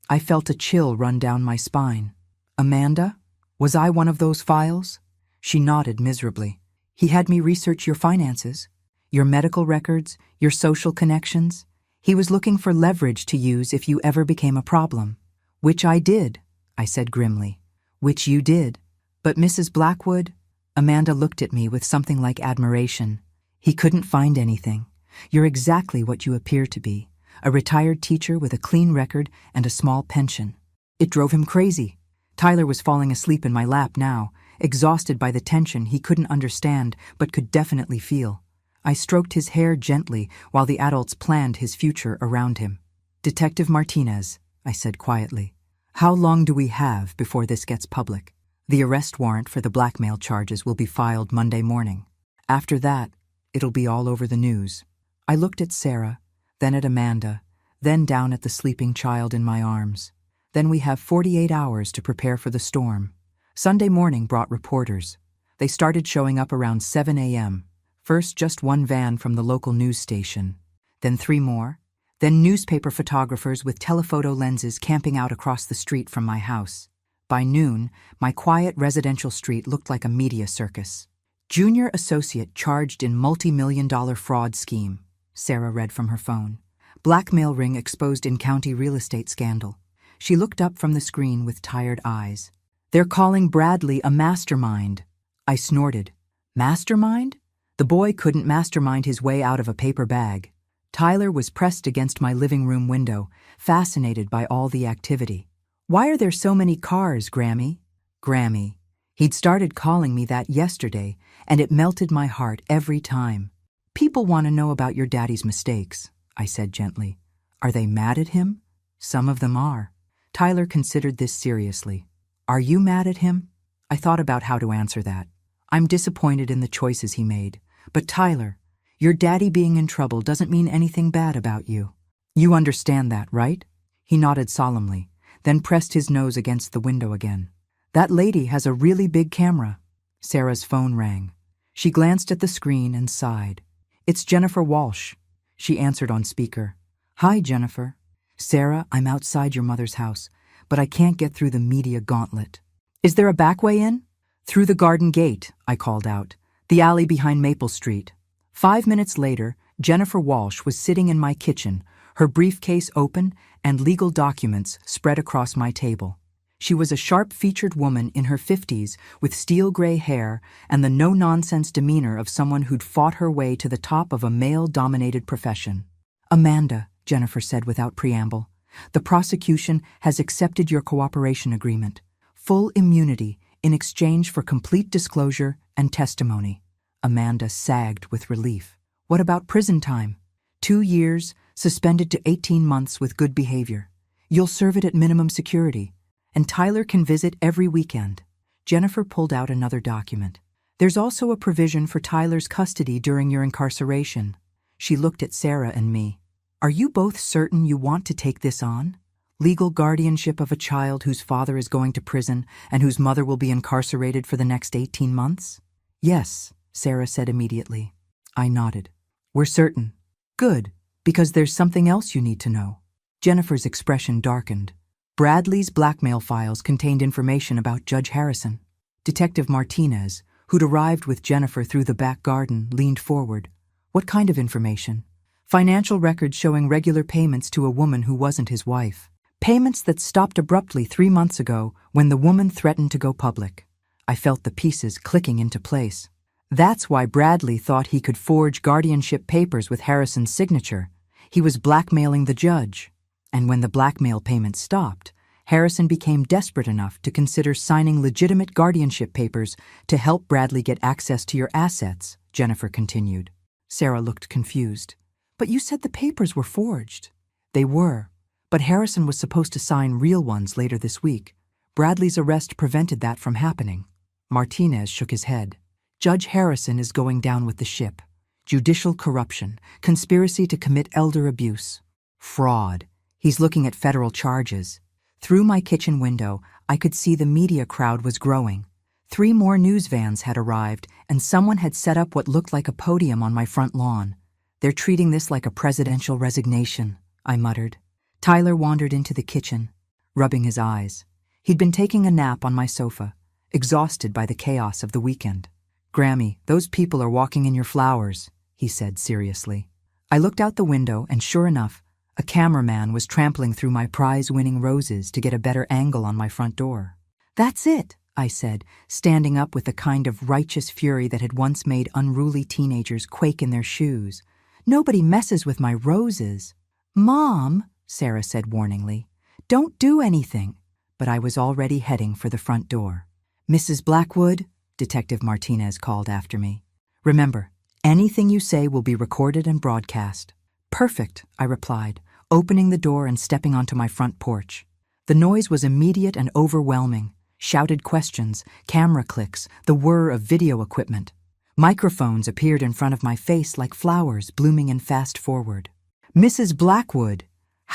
I felt a chill run down my spine. Amanda? Was I one of those files? She nodded miserably. He had me research your finances, your medical records, your social connections. He was looking for leverage to use if you ever became a problem. Which I did, I said grimly. Which you did. But Mrs. Blackwood? Amanda looked at me with something like admiration. He couldn't find anything. You're exactly what you appear to be, a retired teacher with a clean record and a small pension. It drove him crazy. Tyler was falling asleep in my lap now, exhausted by the tension he couldn't understand but could definitely feel. I stroked his hair gently while the adults planned his future around him. Detective Martinez, I said quietly, how long do we have before this gets public? The arrest warrant for the blackmail charges will be filed Monday morning. After that, it'll be all over the news. I looked at Sarah, then at Amanda, then down at the sleeping child in my arms. Then we have 48 hours to prepare for the storm. Sunday morning brought reporters. They started showing up around 7 a.m. First, just one van from the local news station. Then 3 more. Then newspaper photographers with telephoto lenses camping out across the street from my house. By noon, my quiet residential street looked like a media circus. Junior associate charged in multi-million-dollar fraud scheme, Sarah read from her phone. Blackmail ring exposed in county real estate scandal. She looked up from the screen with tired eyes. They're calling Bradley a mastermind. I snorted. Mastermind? The boy couldn't mastermind his way out of a paper bag. Tyler was pressed against my living room window, fascinated by all the activity. Why are there so many cars, Grammy? Grammy. He'd started calling me that yesterday, and it melted my heart every time. People want to know about your daddy's mistakes, I said gently. Are they mad at him? Some of them are. Tyler considered this seriously. Are you mad at him? I thought about how to answer that. I'm disappointed in the choices he made. But Tyler, your daddy being in trouble doesn't mean anything bad about you. You understand that, right? He nodded solemnly, then pressed his nose against the window again. That lady has a really big camera. Sarah's phone rang. She glanced at the screen and sighed. It's Jennifer Walsh. She answered on speaker. Hi, Jennifer. Sarah, I'm outside your mother's house, but I can't get through the media gauntlet. Is there a back way in? Through the garden gate, I called out. The alley behind Maple Street. 5 minutes later, Jennifer Walsh was sitting in my kitchen, her briefcase open and legal documents spread across my table. She was a sharp-featured woman in her 50s with steel-gray hair and the no-nonsense demeanor of someone who'd fought her way to the top of a male-dominated profession. Amanda, Jennifer said without preamble, the prosecution has accepted your cooperation agreement. Full immunity in exchange for complete disclosure and testimony. Amanda sagged with relief. What about prison time? 2 years, suspended to 18 months with good behavior. You'll serve it at minimum security. And Tyler can visit every weekend. Jennifer pulled out another document. There's also a provision for Tyler's custody during your incarceration. She looked at Sarah and me. Are you both certain you want to take this on? Legal guardianship of a child whose father is going to prison and whose mother will be incarcerated for the next 18 months? Yes, Sarah said immediately. I nodded. We're certain. Good, because there's something else you need to know. Jennifer's expression darkened. Bradley's blackmail files contained information about Judge Harrison. Detective Martinez, who'd arrived with Jennifer through the back garden, leaned forward. What kind of information? Financial records showing regular payments to a woman who wasn't his wife. Payments that stopped abruptly 3 months ago when the woman threatened to go public. I felt the pieces clicking into place. That's why Bradley thought he could forge guardianship papers with Harrison's signature. He was blackmailing the judge. And when the blackmail payments stopped, Harrison became desperate enough to consider signing legitimate guardianship papers to help Bradley get access to your assets, Jennifer continued. Sarah looked confused. But you said the papers were forged. They were, but Harrison was supposed to sign real ones later this week. Bradley's arrest prevented that from happening. Martinez shook his head. Judge Harrison is going down with the ship. Judicial corruption, conspiracy to commit elder abuse, fraud. He's looking at federal charges. Through my kitchen window, I could see the media crowd was growing. 3 more news vans had arrived, and someone had set up what looked like a podium on my front lawn. They're treating this like a presidential resignation, I muttered. Tyler wandered into the kitchen, rubbing his eyes. He'd been taking a nap on my sofa, exhausted by the chaos of the weekend. Grammy, those people are walking in your flowers, he said seriously. I looked out the window, and sure enough, a cameraman was trampling through my prize-winning roses to get a better angle on my front door. That's it, I said, standing up with the kind of righteous fury that had once made unruly teenagers quake in their shoes. Nobody messes with my roses. Mom, Sarah said warningly, don't do anything. But I was already heading for the front door. Mrs. Blackwood, Detective Martinez called after me. Remember, anything you say will be recorded and broadcast. Perfect, I replied, opening the door and stepping onto my front porch. The noise was immediate and overwhelming. Shouted questions, camera clicks, the whir of video equipment. Microphones appeared in front of my face like flowers blooming in fast forward. Mrs. Blackwood,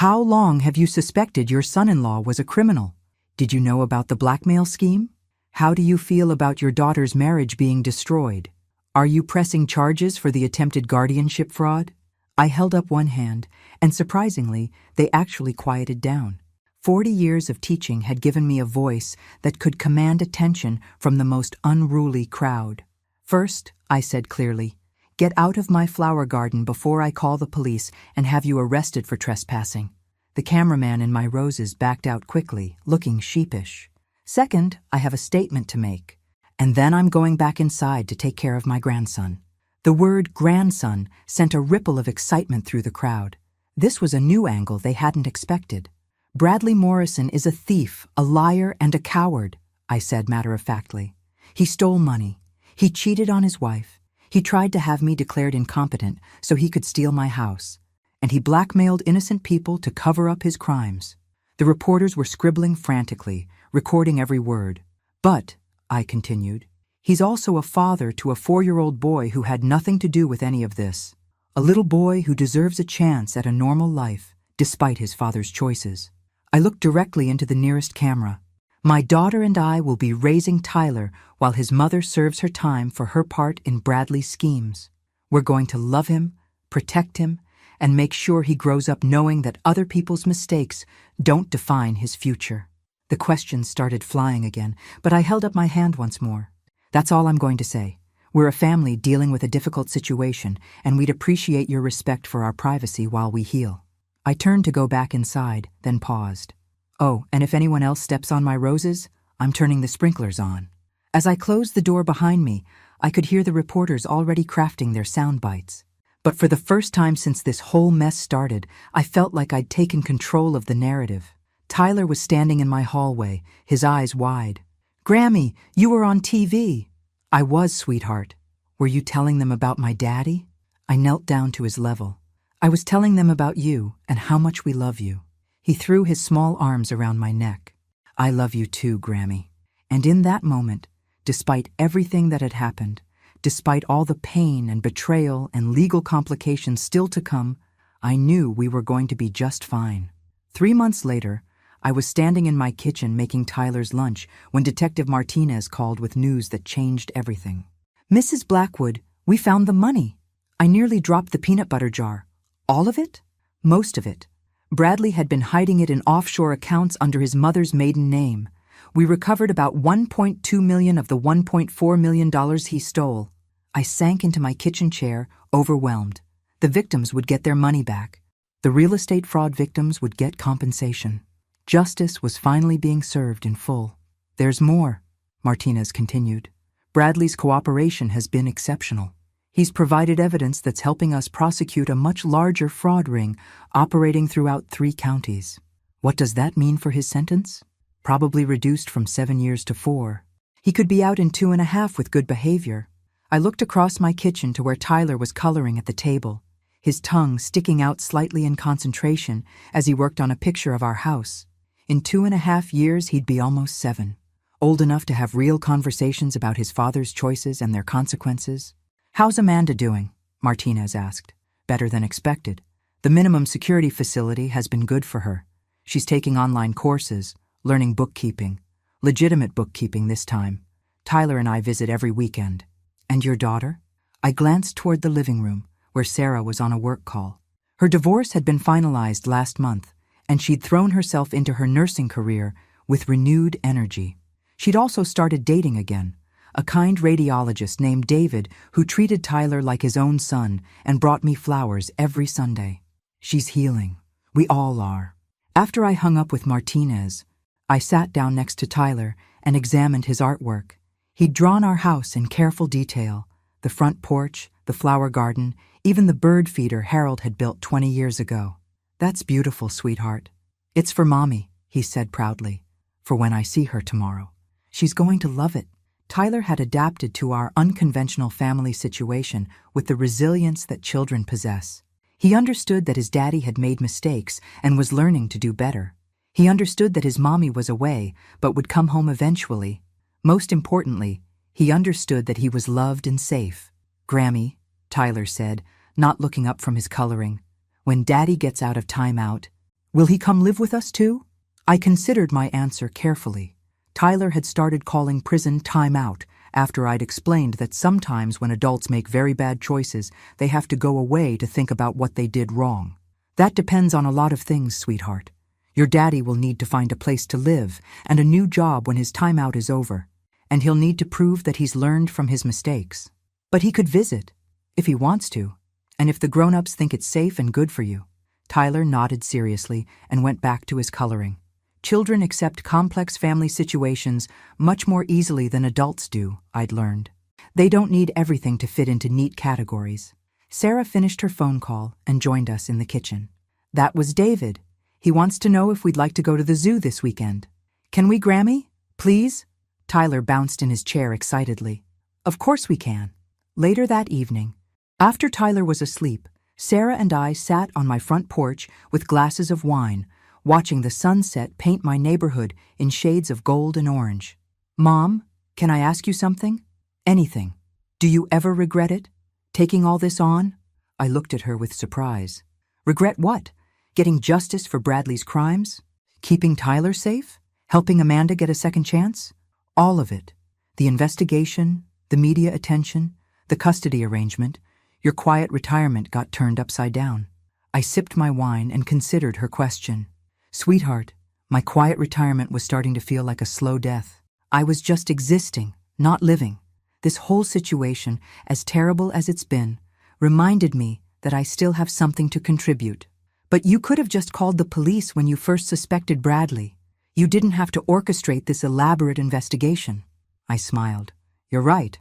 How long have you suspected your son-in-law was a criminal? Did you know about the blackmail scheme? How do you feel about your daughter's marriage being destroyed? Are you pressing charges for the attempted guardianship fraud? I held up one hand, and surprisingly, they actually quieted down. 40 years of teaching had given me a voice that could command attention from the most unruly crowd. First, I said clearly, get out of my flower garden before I call the police and have you arrested for trespassing. The cameraman in my roses backed out quickly, looking sheepish. Second, I have a statement to make. And then I'm going back inside to take care of my grandson. The word grandson sent a ripple of excitement through the crowd. This was a new angle they hadn't expected. Bradley Morrison is a thief, a liar, and a coward, I said matter-of-factly. He stole money. He cheated on his wife. He tried to have me declared incompetent so he could steal my house. And he blackmailed innocent people to cover up his crimes. The reporters were scribbling frantically, recording every word. But, I continued, he's also a father to a 4-year-old boy who had nothing to do with any of this. A little boy who deserves a chance at a normal life, despite his father's choices. I looked directly into the nearest camera. My daughter and I will be raising Tyler while his mother serves her time for her part in Bradley's schemes. We're going to love him, protect him, and make sure he grows up knowing that other people's mistakes don't define his future. The questions started flying again, but I held up my hand once more. That's all I'm going to say. We're a family dealing with a difficult situation, and we'd appreciate your respect for our privacy while we heal. I turned to go back inside, then paused. Oh, and if anyone else steps on my roses, I'm turning the sprinklers on. As I closed the door behind me, I could hear the reporters already crafting their sound bites. But for the first time since this whole mess started, I felt like I'd taken control of the narrative. Tyler was standing in my hallway, his eyes wide. Grammy, you were on TV. I was, sweetheart. Were you telling them about my daddy? I knelt down to his level. I was telling them about you and how much we love you. He threw his small arms around my neck. I love you too, Grammy. And in that moment, despite everything that had happened, despite all the pain and betrayal and legal complications still to come, I knew we were going to be just fine. 3 months later, I was standing in my kitchen making Tyler's lunch when Detective Martinez called with news that changed everything. Mrs. Blackwood, we found the money. I nearly dropped the peanut butter jar. All of it? Most of it. Bradley had been hiding it in offshore accounts under his mother's maiden name. We recovered about $1.2 million of the $1.4 million he stole. I sank into my kitchen chair, overwhelmed. The victims would get their money back. The real estate fraud victims would get compensation. Justice was finally being served in full. There's more, Martinez continued. Bradley's cooperation has been exceptional. He's provided evidence that's helping us prosecute a much larger fraud ring operating throughout 3 counties. What does that mean for his sentence? Probably reduced from 7 years to 4. He could be out in 2.5 with good behavior. I looked across my kitchen to where Tyler was coloring at the table, his tongue sticking out slightly in concentration as he worked on a picture of our house. In 2.5 years, he'd be almost 7, old enough to have real conversations about his father's choices and their consequences. How's Amanda doing? Martinez asked. Better than expected. The minimum security facility has been good for her. She's taking online courses, learning bookkeeping. Legitimate bookkeeping this time. Tyler and I visit every weekend. And your daughter? I glanced toward the living room, where Sarah was on a work call. Her divorce had been finalized last month, and she'd thrown herself into her nursing career with renewed energy. She'd also started dating again. A kind radiologist named David who treated Tyler like his own son and brought me flowers every Sunday. She's healing. We all are. After I hung up with Martinez, I sat down next to Tyler and examined his artwork. He'd drawn our house in careful detail, the front porch, the flower garden, even the bird feeder Harold had built 20 years ago. That's beautiful, sweetheart. It's for Mommy, he said proudly, for when I see her tomorrow. She's going to love it. Tyler had adapted to our unconventional family situation with the resilience that children possess. He understood that his daddy had made mistakes and was learning to do better. He understood that his mommy was away, but would come home eventually. Most importantly, he understood that he was loved and safe. Grammy, Tyler said, not looking up from his coloring, when Daddy gets out of timeout, Will he come live with us too? I considered my answer carefully. Tyler had started calling prison time out after I'd explained that sometimes when adults make very bad choices, they have to go away to think about what they did wrong. That depends on a lot of things, sweetheart. Your daddy will need to find a place to live and a new job when his time out is over, and he'll need to prove that he's learned from his mistakes. But he could visit, if he wants to, and if the grown-ups think it's safe and good for you. Tyler nodded seriously and went back to his coloring. Children accept complex family situations much more easily than adults do, I'd learned. They don't need everything to fit into neat categories. Sarah finished her phone call and joined us in the kitchen. That was David. He wants to know if we'd like to go to the zoo this weekend. Can we, Grammy? Please? Tyler bounced in his chair excitedly. Of course we can. Later that evening, after Tyler was asleep, Sarah and I sat on my front porch with glasses of wine, watching the sunset paint my neighborhood in shades of gold and orange. Mom, can I ask you something? Anything. Do you ever regret it? Taking all this on? I looked at her with surprise. Regret what? Getting justice for Bradley's crimes? Keeping Tyler safe? Helping Amanda get a second chance? All of it. The investigation, the media attention, the custody arrangement. Your quiet retirement got turned upside down. I sipped my wine and considered her question. Sweetheart, my quiet retirement was starting to feel like a slow death. I was just existing, not living. This whole situation, as terrible as it's been, reminded me that I still have something to contribute. But you could have just called the police when you first suspected Bradley. You didn't have to orchestrate this elaborate investigation. I smiled. You're right.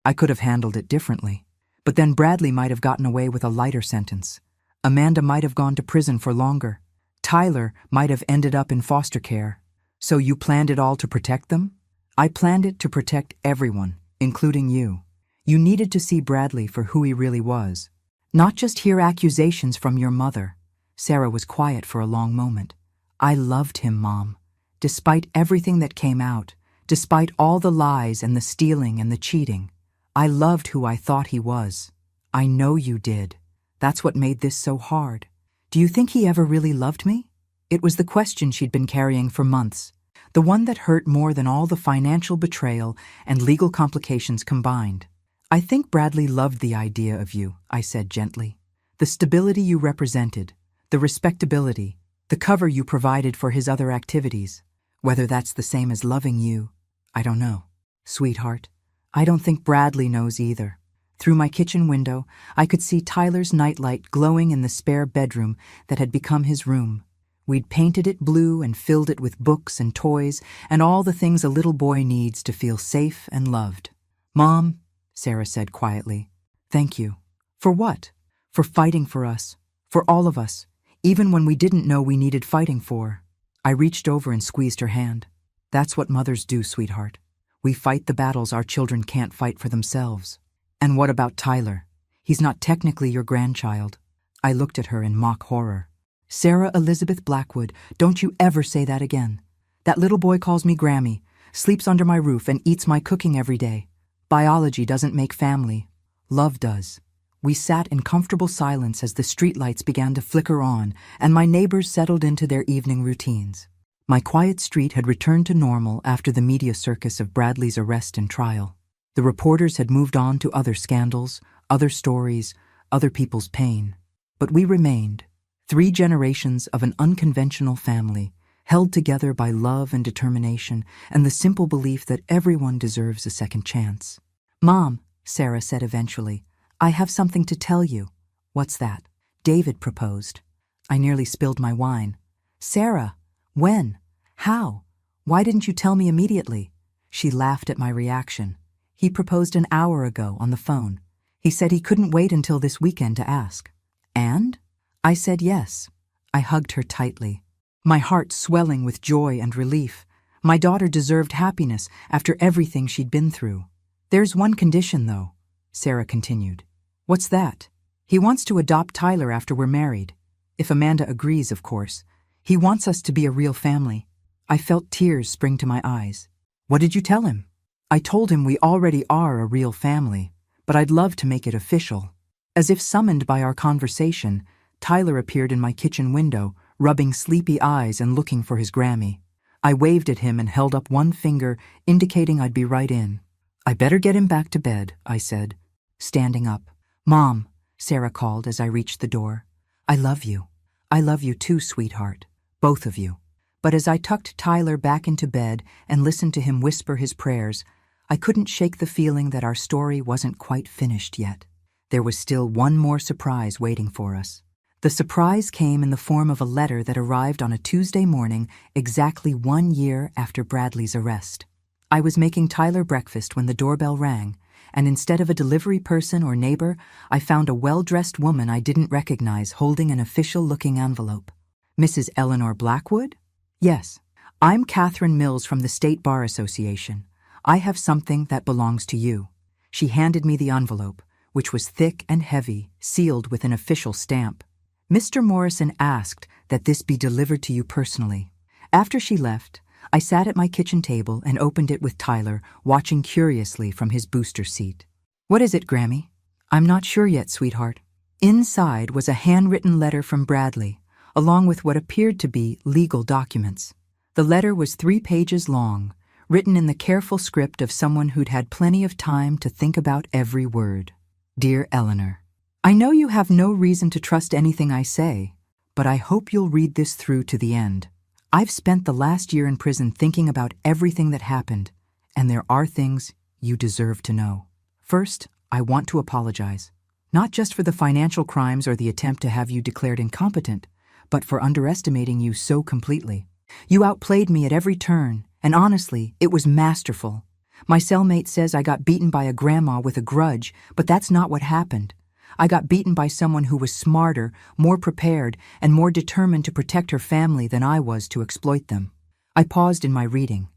I could have handled it differently. But then Bradley might have gotten away with a lighter sentence. Amanda might have gone to prison for longer. Tyler might have ended up in foster care. So you planned it all to protect them? I planned it to protect everyone, including you. You needed to see Bradley for who he really was. Not just hear accusations from your mother. Sarah was quiet for a long moment. I loved him, Mom. Despite everything that came out, despite all the lies and the stealing and the cheating, I loved who I thought he was. I know you did. That's what made this so hard. Do you think he ever really loved me? It was the question she'd been carrying for months, the one that hurt more than all the financial betrayal and legal complications combined. I think Bradley loved the idea of you, I said gently. The stability you represented, the respectability, the cover you provided for his other activities. Whether that's the same as loving you, I don't know. Sweetheart, I don't think Bradley knows either. Through my kitchen window, I could see Tyler's nightlight glowing in the spare bedroom that had become his room. We'd painted it blue and filled it with books and toys and all the things a little boy needs to feel safe and loved. Mom, Sarah said quietly, thank you. For what? For fighting for us. For all of us. Even when we didn't know we needed fighting for. I reached over and squeezed her hand. That's what mothers do, sweetheart. We fight the battles our children can't fight for themselves. And what about Tyler? He's not technically your grandchild. I looked at her in mock horror. Sarah Elizabeth Blackwood, don't you ever say that again. That little boy calls me Grammy, sleeps under my roof and eats my cooking every day. Biology doesn't make family. Love does. We sat in comfortable silence as the streetlights began to flicker on and my neighbors settled into their evening routines. My quiet street had returned to normal after the media circus of Bradley's arrest and trial. The reporters had moved on to other scandals, other stories, other people's pain. But we remained, 3 generations of an unconventional family, held together by love and determination and the simple belief that everyone deserves a second chance. Mom, Sarah said eventually, I have something to tell you. What's that? David proposed. I nearly spilled my wine. Sarah, when? How? Why didn't you tell me immediately? She laughed at my reaction. He proposed an hour ago on the phone. He said he couldn't wait until this weekend to ask. And? I said yes. I hugged her tightly, my heart swelling with joy and relief. My daughter deserved happiness after everything she'd been through. There's one condition, though, Sarah continued. What's that? He wants to adopt Tyler after we're married. If Amanda agrees, of course. He wants us to be a real family. I felt tears spring to my eyes. What did you tell him? I told him we already are a real family, but I'd love to make it official. As if summoned by our conversation, Tyler appeared in my kitchen window, rubbing sleepy eyes and looking for his Grammy. I waved at him and held up one finger, indicating I'd be right in. "I better get him back to bed," I said, standing up. "Mom," Sarah called as I reached the door. "I love you. I love you too, sweetheart. Both of you." But as I tucked Tyler back into bed and listened to him whisper his prayers, I couldn't shake the feeling that our story wasn't quite finished yet. There was still one more surprise waiting for us. The surprise came in the form of a letter that arrived on a Tuesday morning exactly 1 year after Bradley's arrest. I was making Tyler breakfast when the doorbell rang, and instead of a delivery person or neighbor, I found a well-dressed woman I didn't recognize holding an official-looking envelope. "Mrs. Eleanor Blackwood?" "Yes. I'm Catherine Mills from the State Bar Association. I have something that belongs to you." She handed me the envelope, which was thick and heavy, sealed with an official stamp. "Mr. Morrison asked that this be delivered to you personally." After she left, I sat at my kitchen table and opened it with Tyler, watching curiously from his booster seat. "What is it, Grammy?" "I'm not sure yet, sweetheart." Inside was a handwritten letter from Bradley, along with what appeared to be legal documents. The letter was 3 pages long, written in the careful script of someone who'd had plenty of time to think about every word. "Dear Eleanor, I know you have no reason to trust anything I say, but I hope you'll read this through to the end. I've spent the last year in prison thinking about everything that happened, and there are things you deserve to know. First, I want to apologize, not just for the financial crimes or the attempt to have you declared incompetent, but for underestimating you so completely. You outplayed me at every turn, and honestly, it was masterful. My cellmate says I got beaten by a grandma with a grudge, but that's not what happened. I got beaten by someone who was smarter, more prepared, and more determined to protect her family than I was to exploit them." I paused in my reading.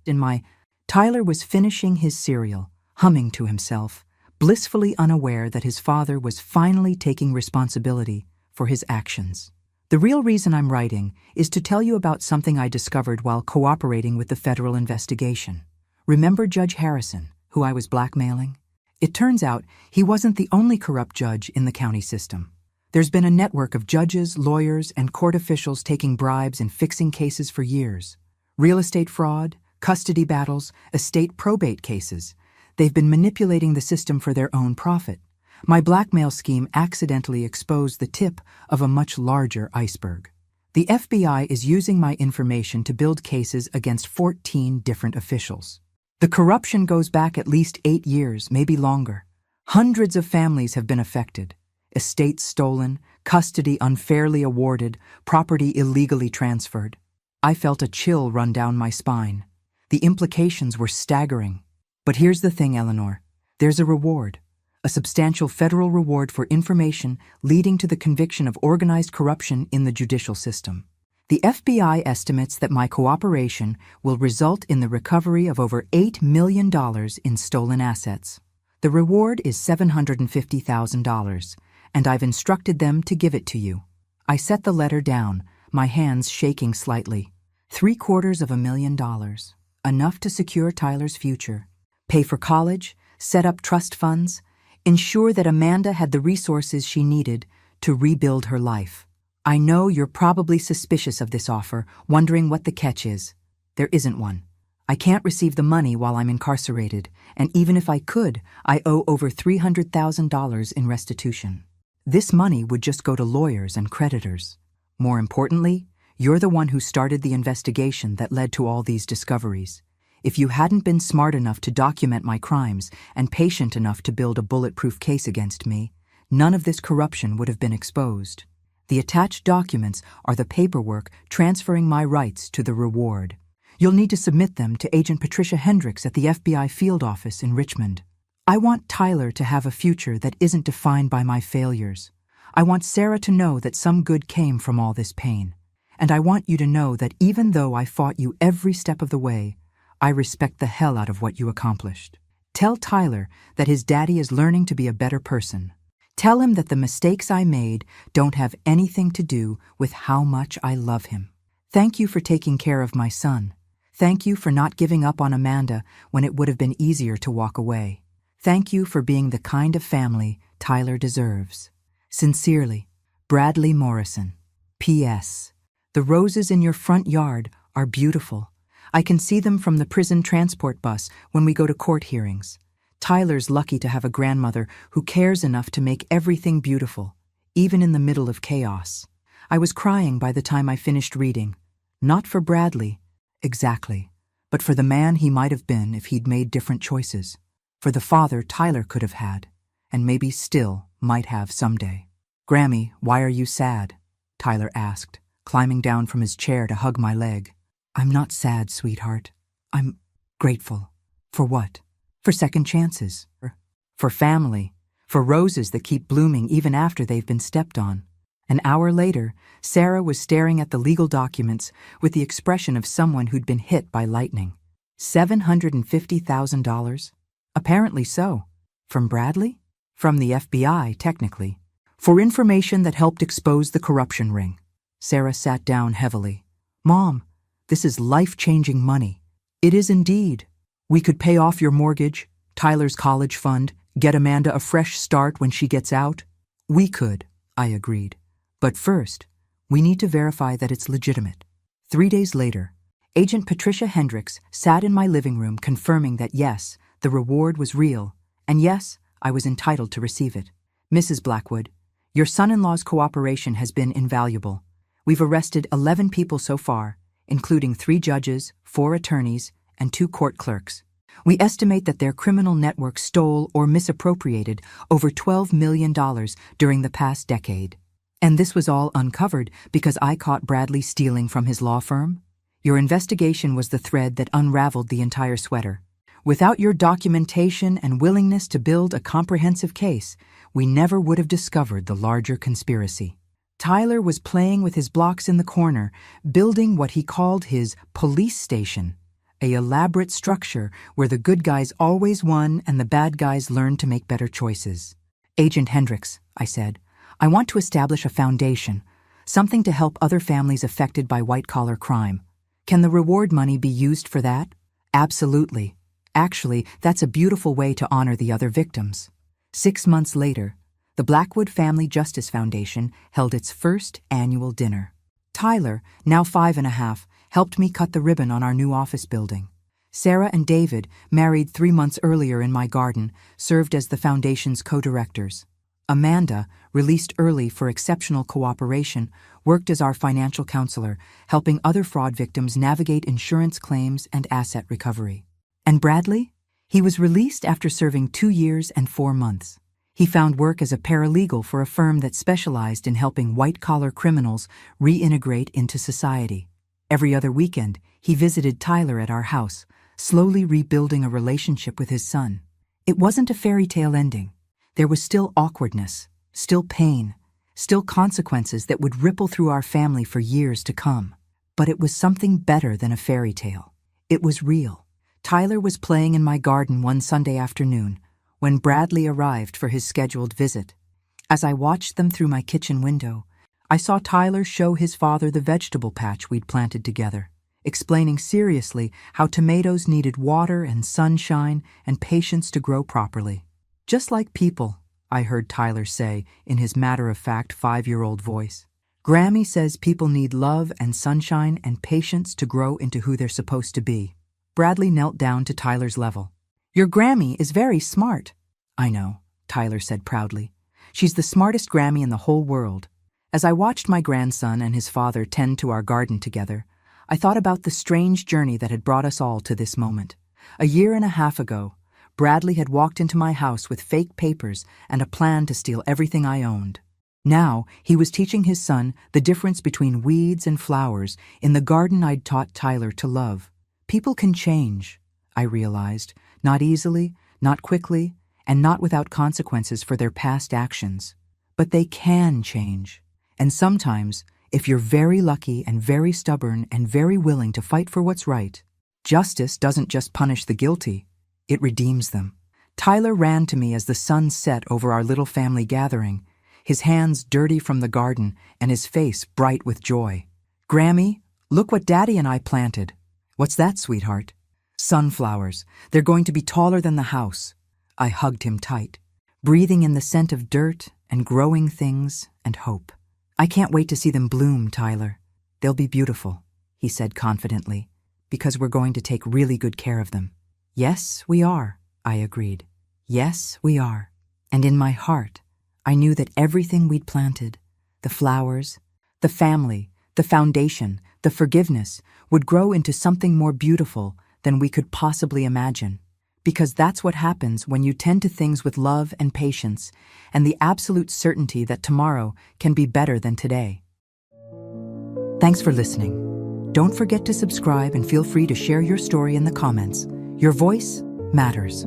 Tyler was finishing his cereal, humming to himself, blissfully unaware that his father was finally taking responsibility for his actions. The real reason I'm writing is to tell you about something I discovered while cooperating with the federal investigation. Remember Judge Harrison, who I was blackmailing? It turns out he wasn't the only corrupt judge in the county system. There's been a network of judges, lawyers, and court officials taking bribes and fixing cases for years. Real estate fraud, custody battles, estate probate cases. They've been manipulating the system for their own profit. My blackmail scheme accidentally exposed the tip of a much larger iceberg. The FBI is using my information to build cases against 14 different officials. The corruption goes back at least 8 years, maybe longer. Hundreds of families have been affected. Estates stolen, custody unfairly awarded, property illegally transferred. I felt a chill run down my spine. The implications were staggering. But here's the thing, Eleanor. There's a reward. A substantial federal reward for information leading to the conviction of organized corruption in the judicial system. The FBI estimates that my cooperation will result in the recovery of over $8 million in stolen assets. The reward is $750,000, and I've instructed them to give it to you. I set the letter down, my hands shaking slightly. $750,000, enough to secure Tyler's future, pay for college, set up trust funds, ensure that Amanda had the resources she needed to rebuild her life. I know you're probably suspicious of this offer, wondering what the catch is. There isn't one. I can't receive the money while I'm incarcerated, and even if I could, I owe over $300,000 in restitution. This money would just go to lawyers and creditors. More importantly, you're the one who started the investigation that led to all these discoveries. If you hadn't been smart enough to document my crimes and patient enough to build a bulletproof case against me, none of this corruption would have been exposed. The attached documents are the paperwork transferring my rights to the reward. You'll need to submit them to Agent Patricia Hendricks at the FBI field office in Richmond. I want Tyler to have a future that isn't defined by my failures. I want Sarah to know that some good came from all this pain. And I want you to know that even though I fought you every step of the way, I respect the hell out of what you accomplished. Tell Tyler that his daddy is learning to be a better person. Tell him that the mistakes I made don't have anything to do with how much I love him. Thank you for taking care of my son. Thank you for not giving up on Amanda when it would have been easier to walk away. Thank you for being the kind of family Tyler deserves. Sincerely, Bradley Morrison. P.S. The roses in your front yard are beautiful. I can see them from the prison transport bus when we go to court hearings. Tyler's lucky to have a grandmother who cares enough to make everything beautiful, even in the middle of chaos. I was crying by the time I finished reading. Not for Bradley, exactly, but for the man he might have been if he'd made different choices. For the father Tyler could have had, and maybe still might have someday. "Grammy, why are you sad?" Tyler asked, climbing down from his chair to hug my leg. "I'm not sad, sweetheart. I'm grateful." "For what?" "For second chances. For family. For roses that keep blooming even after they've been stepped on." An hour later, Sarah was staring at the legal documents with the expression of someone who'd been hit by lightning. $750,000? Apparently so. From Bradley? From the FBI, technically. For information that helped expose the corruption ring. Sarah sat down heavily. "Mom, this is life-changing money." "It is indeed. We could pay off your mortgage, Tyler's college fund, get Amanda a fresh start when she gets out." "We could," I agreed. "But first, we need to verify that it's legitimate." 3 days later, Agent Patricia Hendricks sat in my living room confirming that yes, the reward was real, and yes, I was entitled to receive it. "Mrs. Blackwood, your son-in-law's cooperation has been invaluable. We've arrested 11 people so far, including 3 judges, 4 attorneys, and 2 court clerks. We estimate that their criminal network stole or misappropriated over $12 million during the past decade. And this was all uncovered because I caught Bradley stealing from his law firm? Your investigation was the thread that unraveled the entire sweater. Without your documentation and willingness to build a comprehensive case, we never would have discovered the larger conspiracy." Tyler was playing with his blocks in the corner, building what he called his police station, an elaborate structure where the good guys always won and the bad guys learned to make better choices. "Agent Hendricks," I said, "I want to establish a foundation, something to help other families affected by white-collar crime. Can the reward money be used for that?" "Absolutely. Actually, that's a beautiful way to honor the other victims." 6 months later, the Blackwood Family Justice Foundation held its first annual dinner. Tyler, now 5.5, helped me cut the ribbon on our new office building. Sarah and David, married 3 months earlier in my garden, served as the foundation's co-directors. Amanda, released early for exceptional cooperation, worked as our financial counselor, helping other fraud victims navigate insurance claims and asset recovery. And Bradley? He was released after serving 2 years and 4 months. He found work as a paralegal for a firm that specialized in helping white-collar criminals reintegrate into society. Every other weekend, he visited Tyler at our house, slowly rebuilding a relationship with his son. It wasn't a fairy tale ending. There was still awkwardness, still pain, still consequences that would ripple through our family for years to come. But it was something better than a fairy tale. It was real. Tyler was playing in my garden one Sunday afternoon when Bradley arrived for his scheduled visit. As I watched them through my kitchen window, I saw Tyler show his father the vegetable patch we'd planted together, explaining seriously how tomatoes needed water and sunshine and patience to grow properly. "Just like people," I heard Tyler say in his matter-of-fact 5-year-old voice. "Grammy says people need love and sunshine and patience to grow into who they're supposed to be." Bradley knelt down to Tyler's level. "Your Grammy is very smart." "I know," Tyler said proudly. "She's the smartest Grammy in the whole world." As I watched my grandson and his father tend to our garden together, I thought about the strange journey that had brought us all to this moment. 1.5 years ago, Bradley had walked into my house with fake papers and a plan to steal everything I owned. Now, he was teaching his son the difference between weeds and flowers in the garden I'd taught Tyler to love. People can change, I realized, not easily, not quickly, and not without consequences for their past actions. But they can change. And sometimes, if you're very lucky and very stubborn and very willing to fight for what's right, justice doesn't just punish the guilty, it redeems them. Tyler ran to me as the sun set over our little family gathering, his hands dirty from the garden and his face bright with joy. "Grammy, look what Daddy and I planted." "What's that, sweetheart?" "Sunflowers. They're going to be taller than the house." I hugged him tight, breathing in the scent of dirt and growing things and hope. "I can't wait to see them bloom, Tyler." They'll be beautiful, he said confidently, because we're going to take really good care of them. Yes, we are, I agreed. Yes, we are. And in my heart, I knew that everything we'd planted, the flowers, the family, the foundation, the forgiveness, would grow into something more beautiful than we could possibly imagine. Because that's what happens when you tend to things with love and patience, and the absolute certainty that tomorrow can be better than today. Thanks for listening. Don't forget to subscribe and feel free to share your story in the comments. Your voice matters.